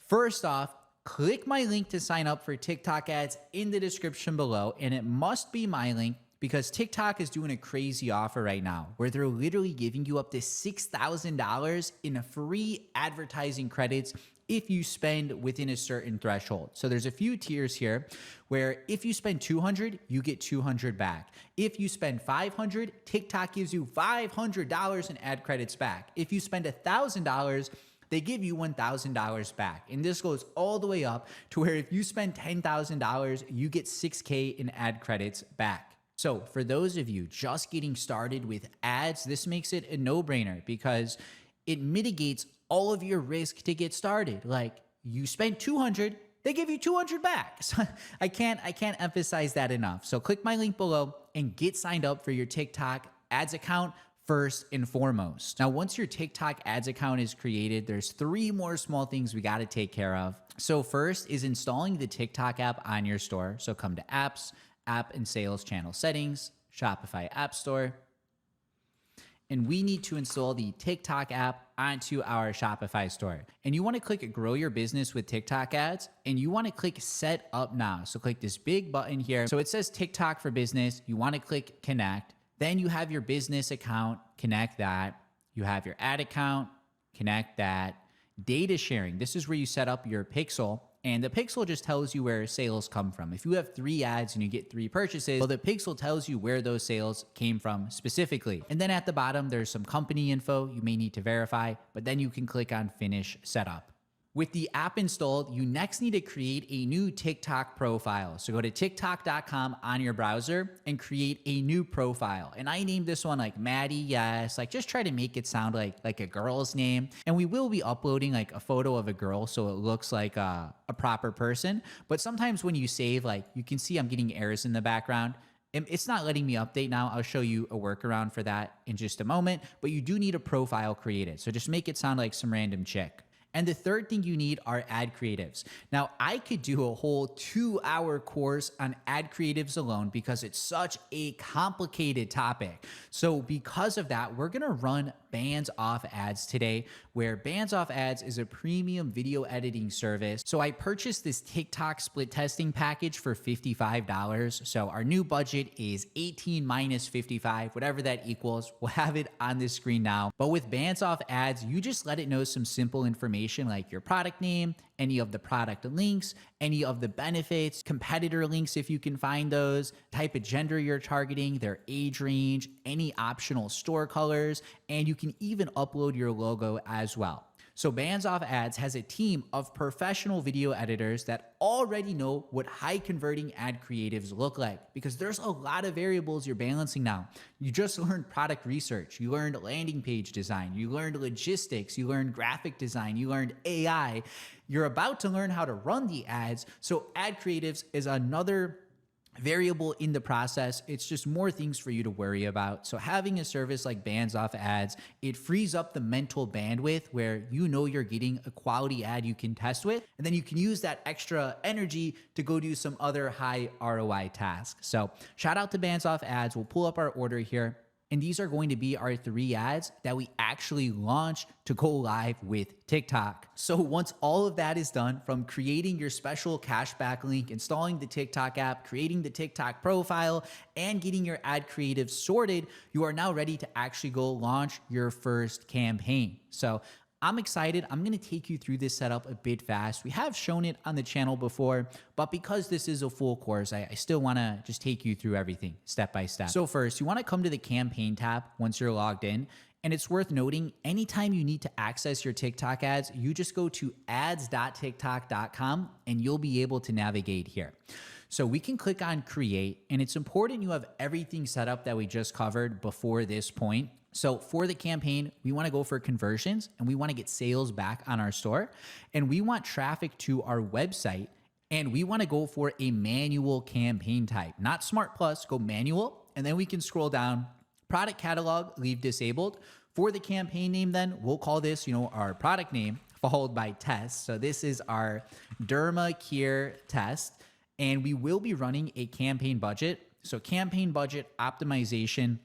First off, click my link to sign up for TikTok ads in the description below, and it must be my link because TikTok is doing a crazy offer right now where they're literally giving you up to $6,000 in free advertising credits if you spend within a certain threshold. So there's a few tiers here where if you spend 200, you get 200 back. If you spend 500, TikTok gives you $500 in ad credits back. If you spend $1,000, they give you $1,000 back. And this goes all the way up to where if you spend $10,000, you get $6,000 in ad credits back. So for those of you just getting started with ads, this makes it a no-brainer because it mitigates all of your risk to get started. Like you spend 200, they give you 200 back. So I can't emphasize that enough. So click my link below and get signed up for your TikTok ads account first and foremost. Now, once your TikTok ads account is created, there's 3 more small things we got to take care of. So first is installing the TikTok app on your store. So come to apps, app and sales channel settings, Shopify App Store. And we need to install the TikTok app onto our Shopify store. And you want to click grow your business with TikTok ads, and you want to click set up now. So click this big button here. So it says TikTok for business. You want to click connect. Then you have your business account, connect that. You have your ad account, connect that. Data sharing, this is where you set up your pixel. And the pixel just tells you where sales come from. If you have 3 ads and you get 3 purchases, well, the pixel tells you where those sales came from specifically. And then at the bottom, there's some company info you may need to verify, but then you can click on finish setup. With the app installed, you next need to create a new TikTok profile. So go to TikTok.com on your browser and create a new profile. And I named this one like Maddie, yes, like just try to make it sound like a girl's name. And we will be uploading like a photo of a girl so it looks like a proper person. But sometimes when you save, like you can see I'm getting errors in the background. It's not letting me update now. I'll show you a workaround for that in just a moment. But you do need a profile created. So just make it sound like some random chick. And the third thing you need are ad creatives. Now, I could do a whole 2-hour course on ad creatives alone because it's such a complicated topic. So because of that, we're gonna run Bands Off Ads today, where Bands Off Ads is a premium video editing service. So I purchased this TikTok split testing package for $55. So our new budget is 18 minus 55, whatever that equals. We'll have it on the screen now. But with Bands Off Ads, you just let it know some simple information like your product name, any of the product links, any of the benefits, competitor links if you can find those, type of gender you're targeting, their age range, any optional store colors, and you can even upload your logo as well. So Bands Off Ads has a team of professional video editors that already know what high converting ad creatives look like, because there's a lot of variables you're balancing now. You just learned product research, you learned landing page design, you learned logistics, you learned graphic design, you learned AI. You're about to learn how to run the ads. So ad creatives is another variable in the process. It's just more things for you to worry about. So having a service like Bands Off Ads, it frees up the mental bandwidth where you know you're getting a quality ad you can test with, and then you can use that extra energy to go do some other high ROI tasks. So shout out to Bands Off Ads. We'll pull up our order here. And these are going to be our 3 ads that we actually launch to go live with TikTok. So once all of that is done, from creating your special cashback link, installing the TikTok app, creating the TikTok profile, and getting your ad creative sorted, you are now ready to actually go launch your first campaign. So I'm excited. I'm going to take you through this setup a bit fast. We have shown it on the channel before, but because this is a full course, I still want to just take you through everything step by step. So first, you want to come to the campaign tab once you're logged in. And it's worth noting, anytime you need to access your TikTok ads, you just go to ads.tiktok.com and you'll be able to navigate here. So we can click on create, and it's important you have everything set up that we just covered before this point. So for the campaign, we want to go for conversions and we want to get sales back on our store, and we want traffic to our website, and we want to go for a manual campaign type, not Smart Plus, go manual. And then we can scroll down, product catalog, leave disabled. For the campaign name, then we'll call this, our product name followed by test. So this is our Derma Cure test, and we will be running a campaign budget. So campaign budget optimization.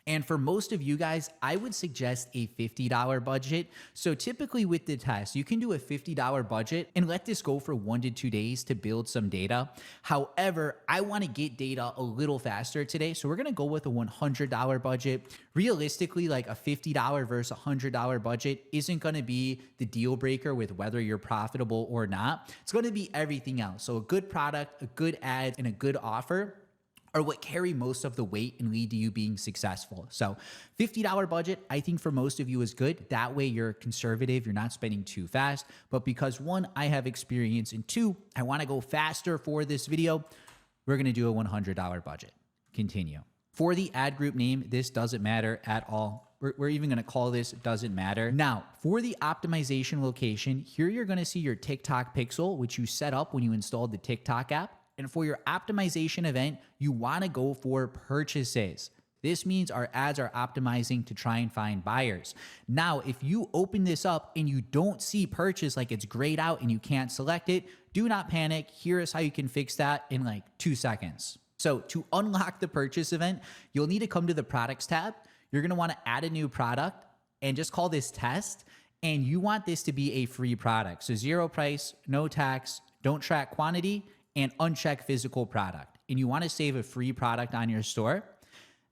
And for most of you guys, I would suggest a $50 budget. So typically with the test, you can do a $50 budget and let this go for 1 to 2 days to build some data. However, I want to get data a little faster today. So we're going to go with a $100 budget. Realistically, like a $50 versus $100 budget isn't going to be the deal breaker with whether you're profitable or not. It's going to be everything else. So a good product, a good ad, and a good offer are what carry most of the weight and lead to you being successful. So $50 budget, I think for most of you is good. That way you're conservative, you're not spending too fast. But because 1, I have experience, and 2, I wanna go faster for this video, we're gonna do a $100 budget. Continue. For the ad group name, this doesn't matter at all. We're even gonna call this doesn't matter. Now, for the optimization location, here you're gonna see your TikTok pixel, which you set up when you installed the TikTok app. And for your optimization event, you want to go for purchases. This means our ads are optimizing to try and find buyers. Now, if you open this up and you don't see purchase, like it's grayed out and you can't select it, do not panic. Here is how you can fix that in like 2 seconds. So to unlock the purchase event, you'll need to come to the products tab. You're going to want to add a new product and just call this test. And you want this to be a free product. So 0 price, no tax, don't track quantity, and uncheck physical product. And you want to save a free product on your store.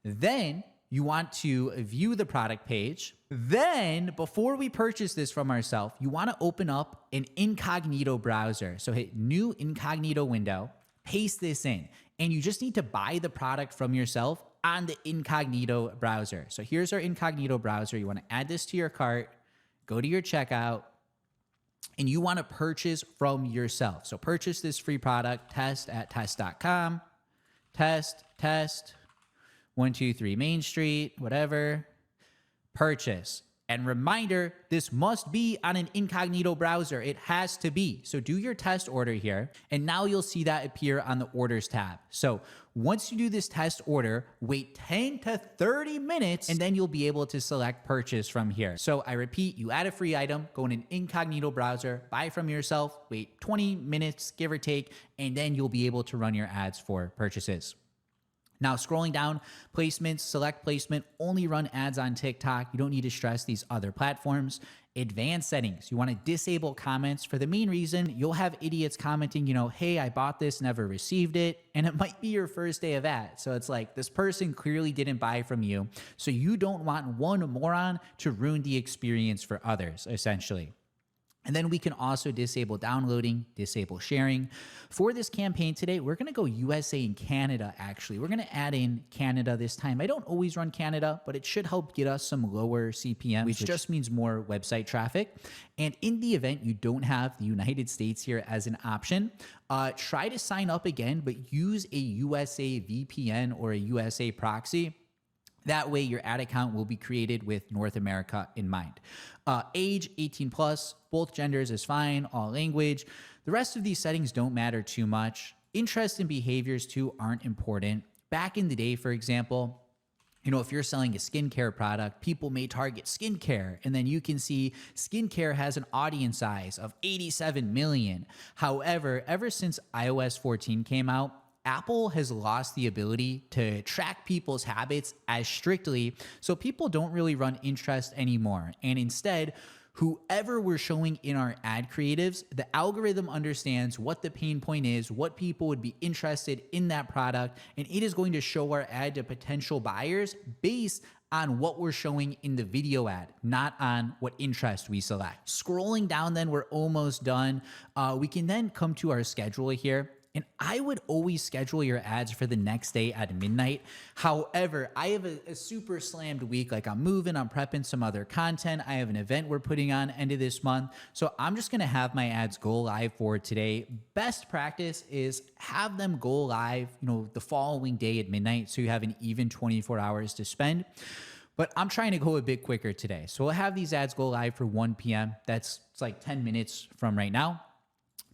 Then you want to view the product page. Then before we purchase this from ourselves, you want to open up an incognito browser. So hit new incognito window, paste this in, and you just need to buy the product from yourself on the incognito browser. So here's our incognito browser. You want to add this to your cart, go to your checkout, and you want to purchase from yourself. So purchase this free product, test at test.com, test, 123 Main Street, whatever, purchase. And reminder, this must be on an incognito browser. It has to be. So do your test order here, and now you'll see that appear on the orders tab. So once you do this test order, wait 10 to 30 minutes, and then you'll be able to select purchase from here. So I repeat, you add a free item, go in an incognito browser, buy from yourself, wait 20 minutes, give or take, and then you'll be able to run your ads for purchases. Now, scrolling down, placements, select placement, only run ads on TikTok. You don't need to stress these other platforms. Advanced settings, you want to disable comments for the main reason you'll have idiots commenting, hey, I bought this, never received it, and it might be your first day of ads. So it's like this person clearly didn't buy from you. So you don't want one moron to ruin the experience for others, essentially. And then we can also disable downloading, disable sharing. For this campaign today, we're gonna go USA and Canada actually. We're gonna add in Canada this time. I don't always run Canada, but it should help get us some lower CPMs, which just means more website traffic. And in the event you don't have the United States here as an option, try to sign up again, but use a USA VPN or a USA proxy. That way your ad account will be created with North America in mind. Age, 18 plus, both genders is fine, all language. The rest of these settings don't matter too much. Interests and behaviors too aren't important. Back in the day, for example, if you're selling a skincare product, people may target skincare, and then you can see skincare has an audience size of 87 million. However, ever since iOS 14 came out, Apple has lost the ability to track people's habits as strictly, so people don't really run interest anymore. And instead, whoever we're showing in our ad creatives, the algorithm understands what the pain point is, what people would be interested in that product, and it is going to show our ad to potential buyers based on what we're showing in the video ad, not on what interest we select. Scrolling down then, we're almost done. We can then come to our scheduler here. And I would always schedule your ads for the next day at midnight. However, I have a super slammed week. Like I'm moving, I'm prepping some other content. I have an event we're putting on end of this month. So I'm just gonna have my ads go live for today. Best practice is have them go live, the following day at midnight. So you have an even 24 hours to spend. But I'm trying to go a bit quicker today. So we'll have these ads go live for 1 p.m. It's like 10 minutes from right now.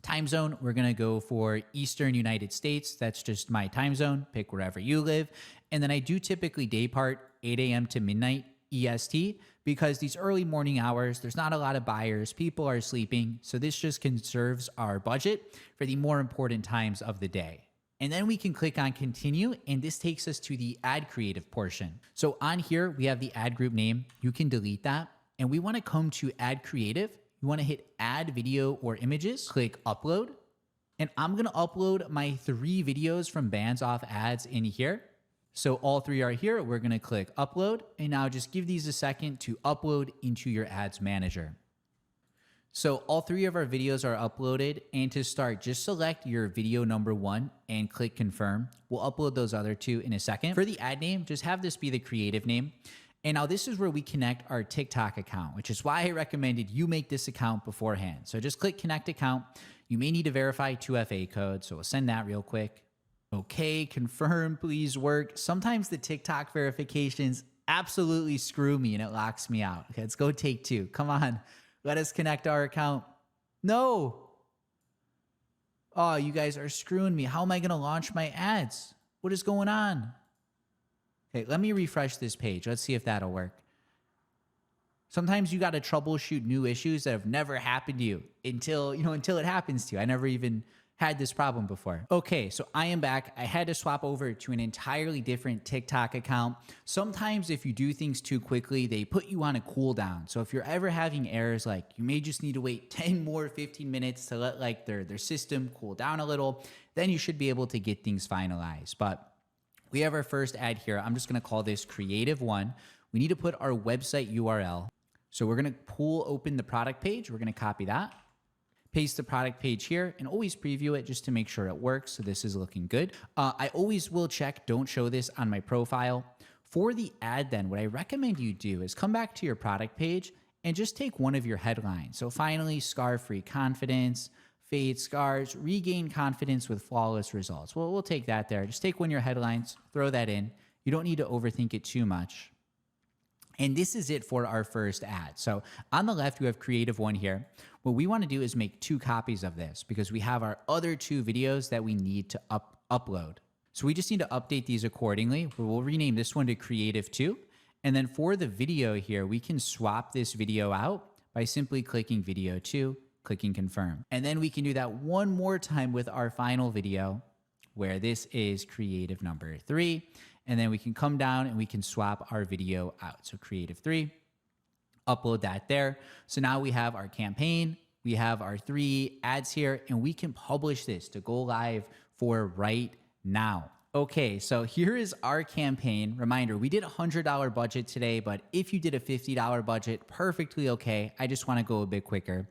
Time zone, we're gonna go for Eastern United States. That's just my time zone. Pick wherever you live. And then I do typically day part 8 a.m. to midnight EST because these early morning hours, there's not a lot of buyers. People are sleeping. So this just conserves our budget for the more important times of the day. And then we can click on continue, and this takes us to the ad creative portion. So on here, we have the ad group name. You can delete that. And we wanna come to ad creative. You wanna hit add video or images, click upload. And I'm gonna upload my 3 videos from Bands Off Ads in here. So all 3 are here. We're gonna click upload. And now just give these a second to upload into your ads manager. So all 3 of our videos are uploaded. And to start, just select your video number 1 and click confirm. We'll upload those other 2 in a second. For the ad name, just have this be the creative name. And now this is where we connect our TikTok account, which is why I recommended you make this account beforehand. So just click connect account. You may need to verify 2FA code. So we'll send that real quick. Okay, confirm, please work. Sometimes the TikTok verifications absolutely screw me and it locks me out. Okay, let's go take 2. Come on, let us connect our account. No. Oh, you guys are screwing me. How am I gonna launch my ads? What is going on? Okay, let me refresh this page. Let's see if that'll work. Sometimes you got to troubleshoot new issues that have never happened to you until it happens to you. I never even had this problem before. Okay, so I am back. I had to swap over to an entirely different TikTok account. Sometimes if you do things too quickly, they put you on a cooldown. So if you're ever having errors, like you may just need to wait 10 more 15 minutes to let their system cool down a little, then you should be able to get things finalized. But we have our first ad here. I'm just gonna call this Creative 1. We need to put our website URL. So we're gonna pull open the product page. We're gonna copy that, paste the product page here, and always preview it just to make sure it works. So this is looking good. I always will check, don't show this on my profile. For the ad then, what I recommend you do is come back to your product page and just take one of your headlines. So finally, scar-free confidence, fade scars, regain confidence with flawless results. Well, we'll take that there. Just take one of your headlines, throw that in. You don't need to overthink it too much. And this is it for our first ad. So on the left, we have Creative 1 here. What we want to do is make 2 copies of this because we have our other 2 videos that we need to upload. So we just need to update these accordingly. We'll rename this one to Creative 2. And then for the video here, we can swap this video out by simply clicking Video 2, clicking confirm. And then we can do that one more time with our final video where this is creative number 3. And then we can come down and we can swap our video out. So creative 3, upload that there. So now we have our campaign, we have our 3 ads here, and we can publish this to go live for right now. Okay, so here is our campaign. Reminder, we did a $100 budget today, but if you did a $50 budget, perfectly okay. I just want to go a bit quicker.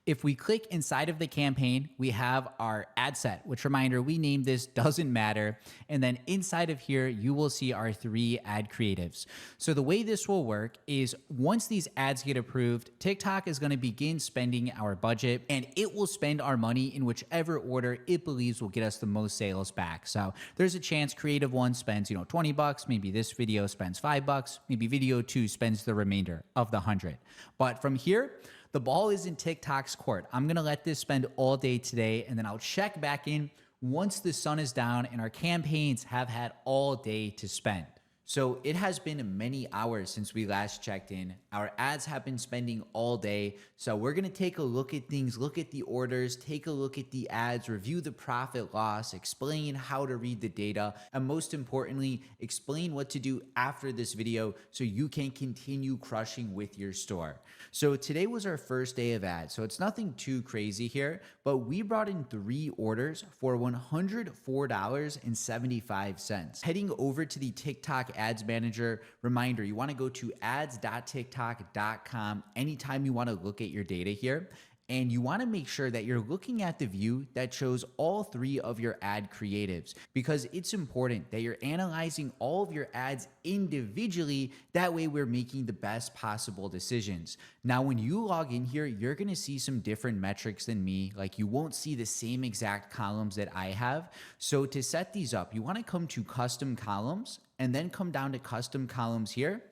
If we click inside of the campaign, we have our ad set, which reminder, we named this, doesn't matter. And then inside of here, you will see our 3 ad creatives. So the way this will work is once these ads get approved, TikTok is going to begin spending our budget and it will spend our money in whichever order it believes will get us the most sales back. So there's a chance creative 1 spends, $20, maybe this video spends $5, maybe video 2 spends the remainder of the 100. But from here, the ball is in TikTok's court. I'm going to let this spend all day today, and then I'll check back in once the sun is down and our campaigns have had all day to spend. So it has been many hours since we last checked in. Our ads have been spending all day. So we're going to take a look at things, look at the orders, take a look at the ads, review the profit loss, explain how to read the data, and most importantly, explain what to do after this video so you can continue crushing with your store. So today was our first day of ads. So it's nothing too crazy here, but we brought in 3 orders for $104.75. Heading over to the TikTok Ads Manager, reminder, you want to go to ads.tiktok.com anytime you want to look at your data here. And you want to make sure that you're looking at the view that shows all 3 of your ad creatives, because it's important that you're analyzing all of your ads individually. That way we're making the best possible decisions. Now, when you log in here, you're going to see some different metrics than me. Like you won't see the same exact columns that I have. So to set these up, you want to come to custom columns and then come down to custom columns here.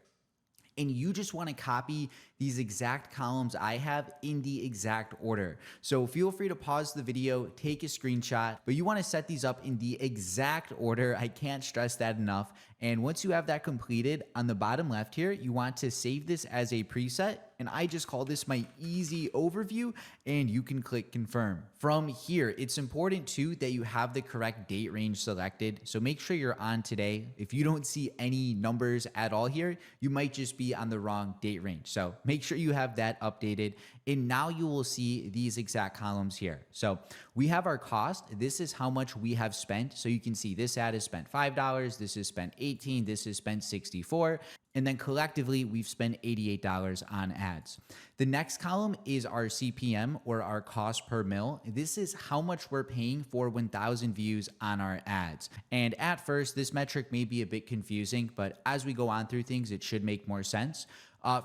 And you just want to copy these exact columns I have in the exact order. So feel free to pause the video, take a screenshot, but you want to set these up in the exact order. I can't stress that enough. And once you have that completed, on the bottom left here, you want to save this as a preset. And I just call this my easy overview, and you can click confirm. From here, it's important too that you have the correct date range selected. So make sure you're on today. If you don't see any numbers at all here, you might just be on the wrong date range. So make sure you have that updated. And now you will see these exact columns here. So we have our cost. This is how much we have spent. So you can see this ad is spent $5. This is spent $18. This is spent $64. And then collectively, we've spent $88 on ads. The next column is our CPM, or our cost per mil. This is how much we're paying for 1,000 views on our ads. And at first, this metric may be a bit confusing, but as we go on through things, it should make more sense.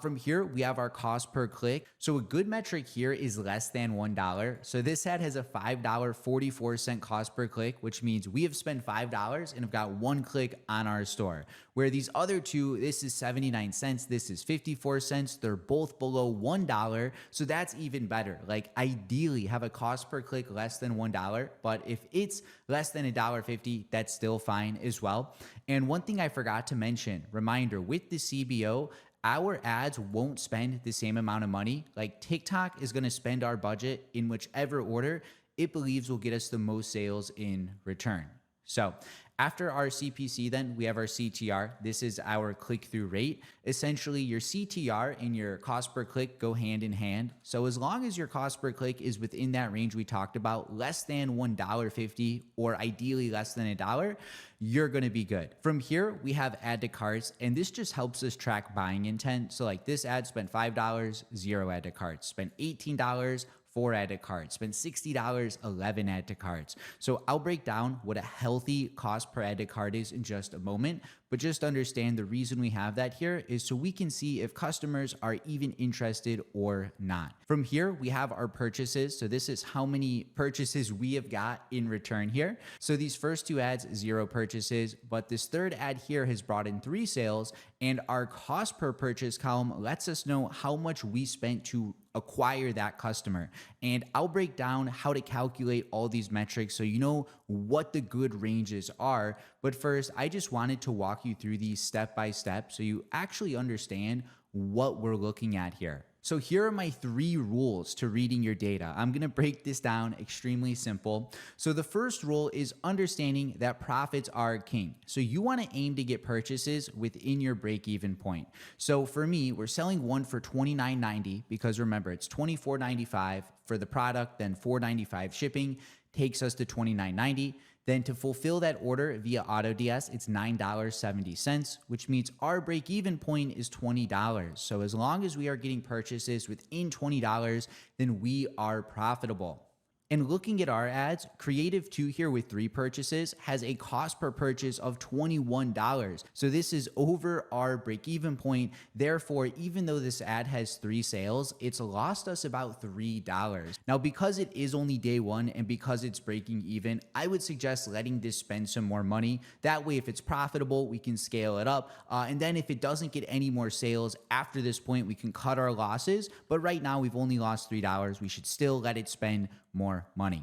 From here, we have our cost per click. So a good metric here is less than $1. So this ad has a $5.44 cost per click, which means we have spent $5 and have got 1 click on our store. Where these other 2, this is 79 cents, this is 54 cents. They're both below $1. So that's even better. Like ideally have a cost per click less than $1, but if it's less than $1.50, that's still fine as well. And one thing I forgot to mention, reminder, with the CBO, our ads won't spend the same amount of money. Like TikTok is going to spend our budget in whichever order it believes will get us the most sales in return. So after our CPC, then we have our CTR. This is our click-through rate. Essentially, your CTR and your cost per click go hand in hand. So as long as your cost per click is within that range we talked about, less than $1.50 or ideally less than $1, you're going to be good. From here, we have add to carts, and this just helps us track buying intent. So like this ad spent $5, 0 add to carts, spent $18, 4 add to carts, spend $60, 11 add to carts. So I'll break down what a healthy cost per add to cart is in just a moment, but just understand the reason we have that here is so we can see if customers are even interested or not. From here, we have our purchases. So this is how many purchases we have got in return here. So these first 2 ads, 0 purchases, but this third ad here has brought in 3 sales, and our cost per purchase column lets us know how much we spent to acquire that customer. And I'll break down how to calculate all these metrics so you know what the good ranges are. But first, I just wanted to walk you through these step by step so you actually understand what we're looking at here. So here are my 3 rules to reading your data. I'm going to break this down extremely simple. So the first rule is understanding that profits are king. So you want to aim to get purchases within your break-even point. So for me, we're selling one for $29.90 because remember, it's $24.95 for the product, then $4.95 shipping takes us to $29.90. Then to fulfill that order via AutoDS, it's $9.70, which means our break-even point is $20. So as long as we are getting purchases within $20, then we are profitable. And looking at our ads, Creative 2 here with 3 purchases has a cost per purchase of $21. So this is over our break-even point. Therefore, even though this ad has 3 sales, it's lost us about $3. Now, because it is only day 1 and because it's breaking even, I would suggest letting this spend some more money. That way, if it's profitable, we can scale it up. And then if it doesn't get any more sales after this point, we can cut our losses. But right now, we've only lost $3. We should still let it spend more money.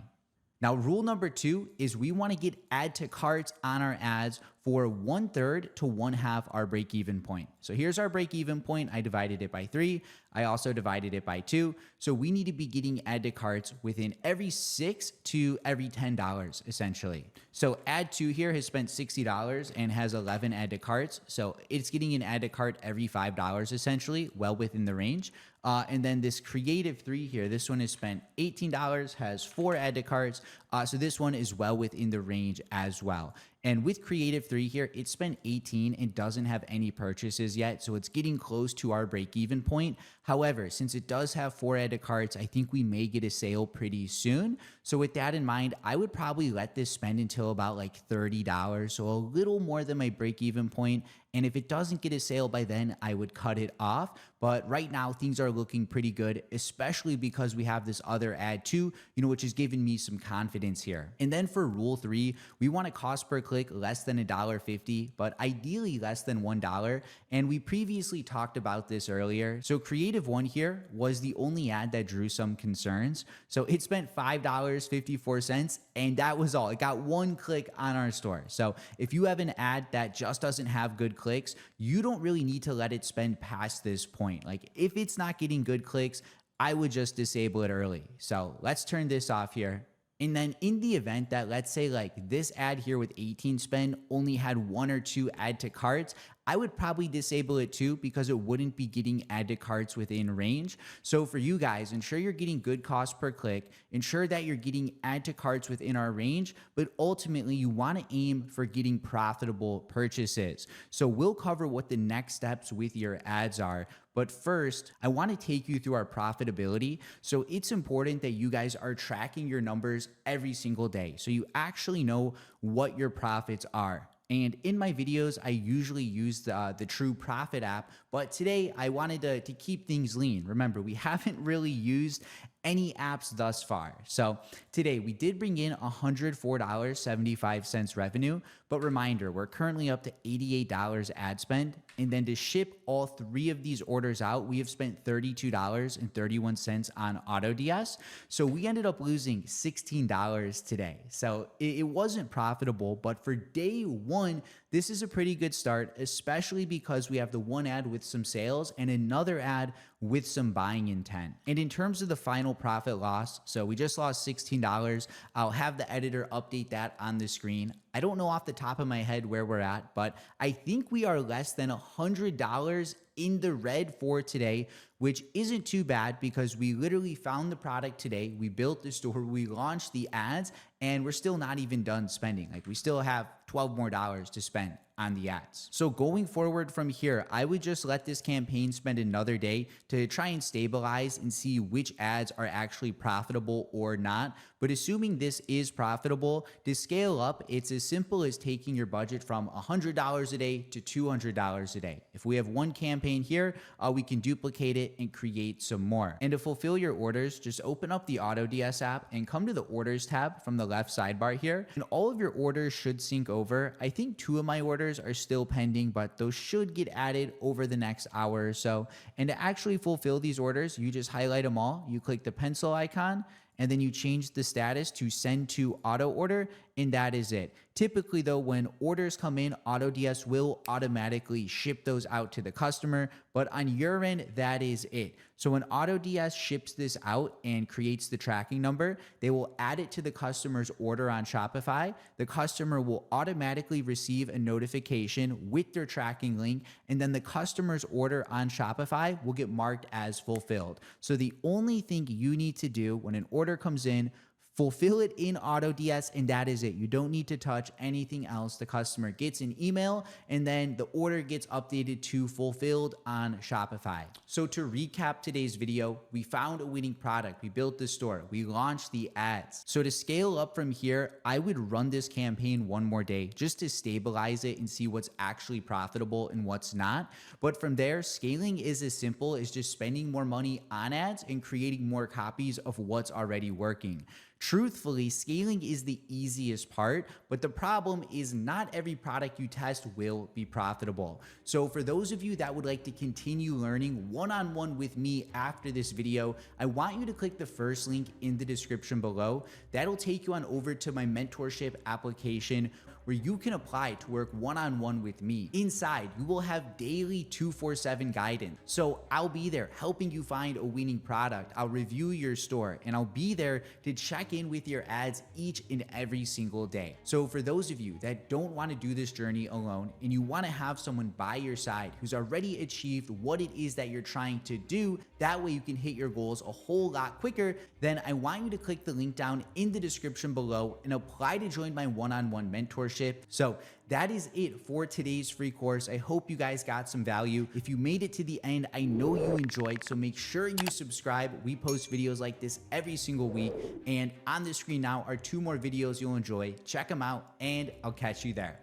Now, rule number 2 is we want to get add to carts on our ads for 1/3 to 1/2 our break-even point. So here's our break-even point. I divided it by 3. I also divided it by 2. So we need to be getting add to carts within every $6 to every $10, essentially. So ad 2 here has spent $60 and has 11 add to carts. So it's getting an add to cart every $5, essentially, well within the range. And then this Creative 3 here, this one has spent $18, has 4 add to carts. So this one is well within the range as well. And with Creative 3 here, it spent 18 and doesn't have any purchases yet, so it's getting close to our break-even point. However, since it does have 4 add to carts, I think we may get a sale pretty soon. So with that in mind, I would probably let this spend until about like $30, so a little more than my break-even point. And if it doesn't get a sale by then, I would cut it off. But right now, things are looking pretty good, especially because we have this other ad too, which has given me some confidence here. And then for rule 3, we want a cost per click less than $1.50, but ideally less than $1. And we previously talked about this earlier. So Creative 1 here was the only ad that drew some concerns. So it spent $5.54, and that was all. It got 1 click on our store. So if you have an ad that just doesn't have good clicks, you don't really need to let it spend past this point. Like if it's not getting good clicks, I would just disable it early. So let's turn this off here. And then in the event that, let's say like this ad here with 18 spend only had 1 or 2 add to carts, I would probably disable it too because it wouldn't be getting add to carts within range. So for you guys, ensure you're getting good cost per click, ensure that you're getting add to carts within our range, but ultimately you want to aim for getting profitable purchases. So we'll cover what the next steps with your ads are. But first, I want to take you through our profitability. So it's important that you guys are tracking your numbers every single day, so you actually know what your profits are. And in my videos, I usually use the True Profit app, but today I wanted to keep things lean. Remember, we haven't really used any apps thus far. So today we did bring in $104.75 revenue, but reminder, we're currently up to $88 ad spend. And then to ship all 3 of these orders out, we have spent $32.31 on AutoDS. So we ended up losing $16 today. So it wasn't profitable, but for day 1, this is a pretty good start, especially because we have the 1 ad with some sales and another ad with some buying intent. And in terms of the final profit loss, so we just lost $16. I'll have the editor update that on the screen. I don't know off the top of my head where we're at, but I think we are less than $100 in the red for today, which isn't too bad because we literally found the product today. We built the store, we launched the ads, and we're still not even done spending. Like we still have $12 more to spend on the ads. So going forward from here, I would just let this campaign spend another day to try and stabilize and see which ads are actually profitable or not. But assuming this is profitable, to scale up, it's as simple as taking your budget from $100 a day to $200 a day. If we have 1 campaign here, we can duplicate it and create some more. And to fulfill your orders, just open up the AutoDS app and come to the orders tab from the left sidebar here. And all of your orders should sync over. I think 2 of my orders are still pending, but those should get added over the next hour or so. And to actually fulfill these orders, you just highlight them all. You click the pencil icon, and then you change the status to send to auto order, and that is it. Typically though, when orders come in, AutoDS will automatically ship those out to the customer, but on your end, that is it. So when AutoDS ships this out and creates the tracking number, they will add it to the customer's order on Shopify. The customer will automatically receive a notification with their tracking link, and then the customer's order on Shopify will get marked as fulfilled. So the only thing you need to do when an order comes in, fulfill it in AutoDS, and that is it. You don't need to touch anything else. The customer gets an email and then the order gets updated to fulfilled on Shopify. So to recap today's video, we found a winning product, we built the store, we launched the ads. So to scale up from here, I would run this campaign one more day just to stabilize it and see what's actually profitable and what's not. But from there, scaling is as simple as just spending more money on ads and creating more copies of what's already working. Truthfully, scaling is the easiest part, but the problem is not every product you test will be profitable. So for those of you that would like to continue learning one-on-one with me after this video, I want you to click the first link in the description below. That'll take you on over to my mentorship application where you can apply to work one-on-one with me. Inside, you will have daily 247 guidance. So I'll be there helping you find a winning product. I'll review your store and I'll be there to check in with your ads each and every single day. So for those of you that don't want to do this journey alone and you want to have someone by your side who's already achieved what it is that you're trying to do, that way you can hit your goals a whole lot quicker, then I want you to click the link down in the description below and apply to join my one-on-one mentorship. So that is it for today's free course. I hope you guys got some value. If you made it to the end, I know you enjoyed, so make sure you subscribe. We post videos like this every single week, and on the screen now are 2 more videos you'll enjoy. Check them out, and I'll catch you there.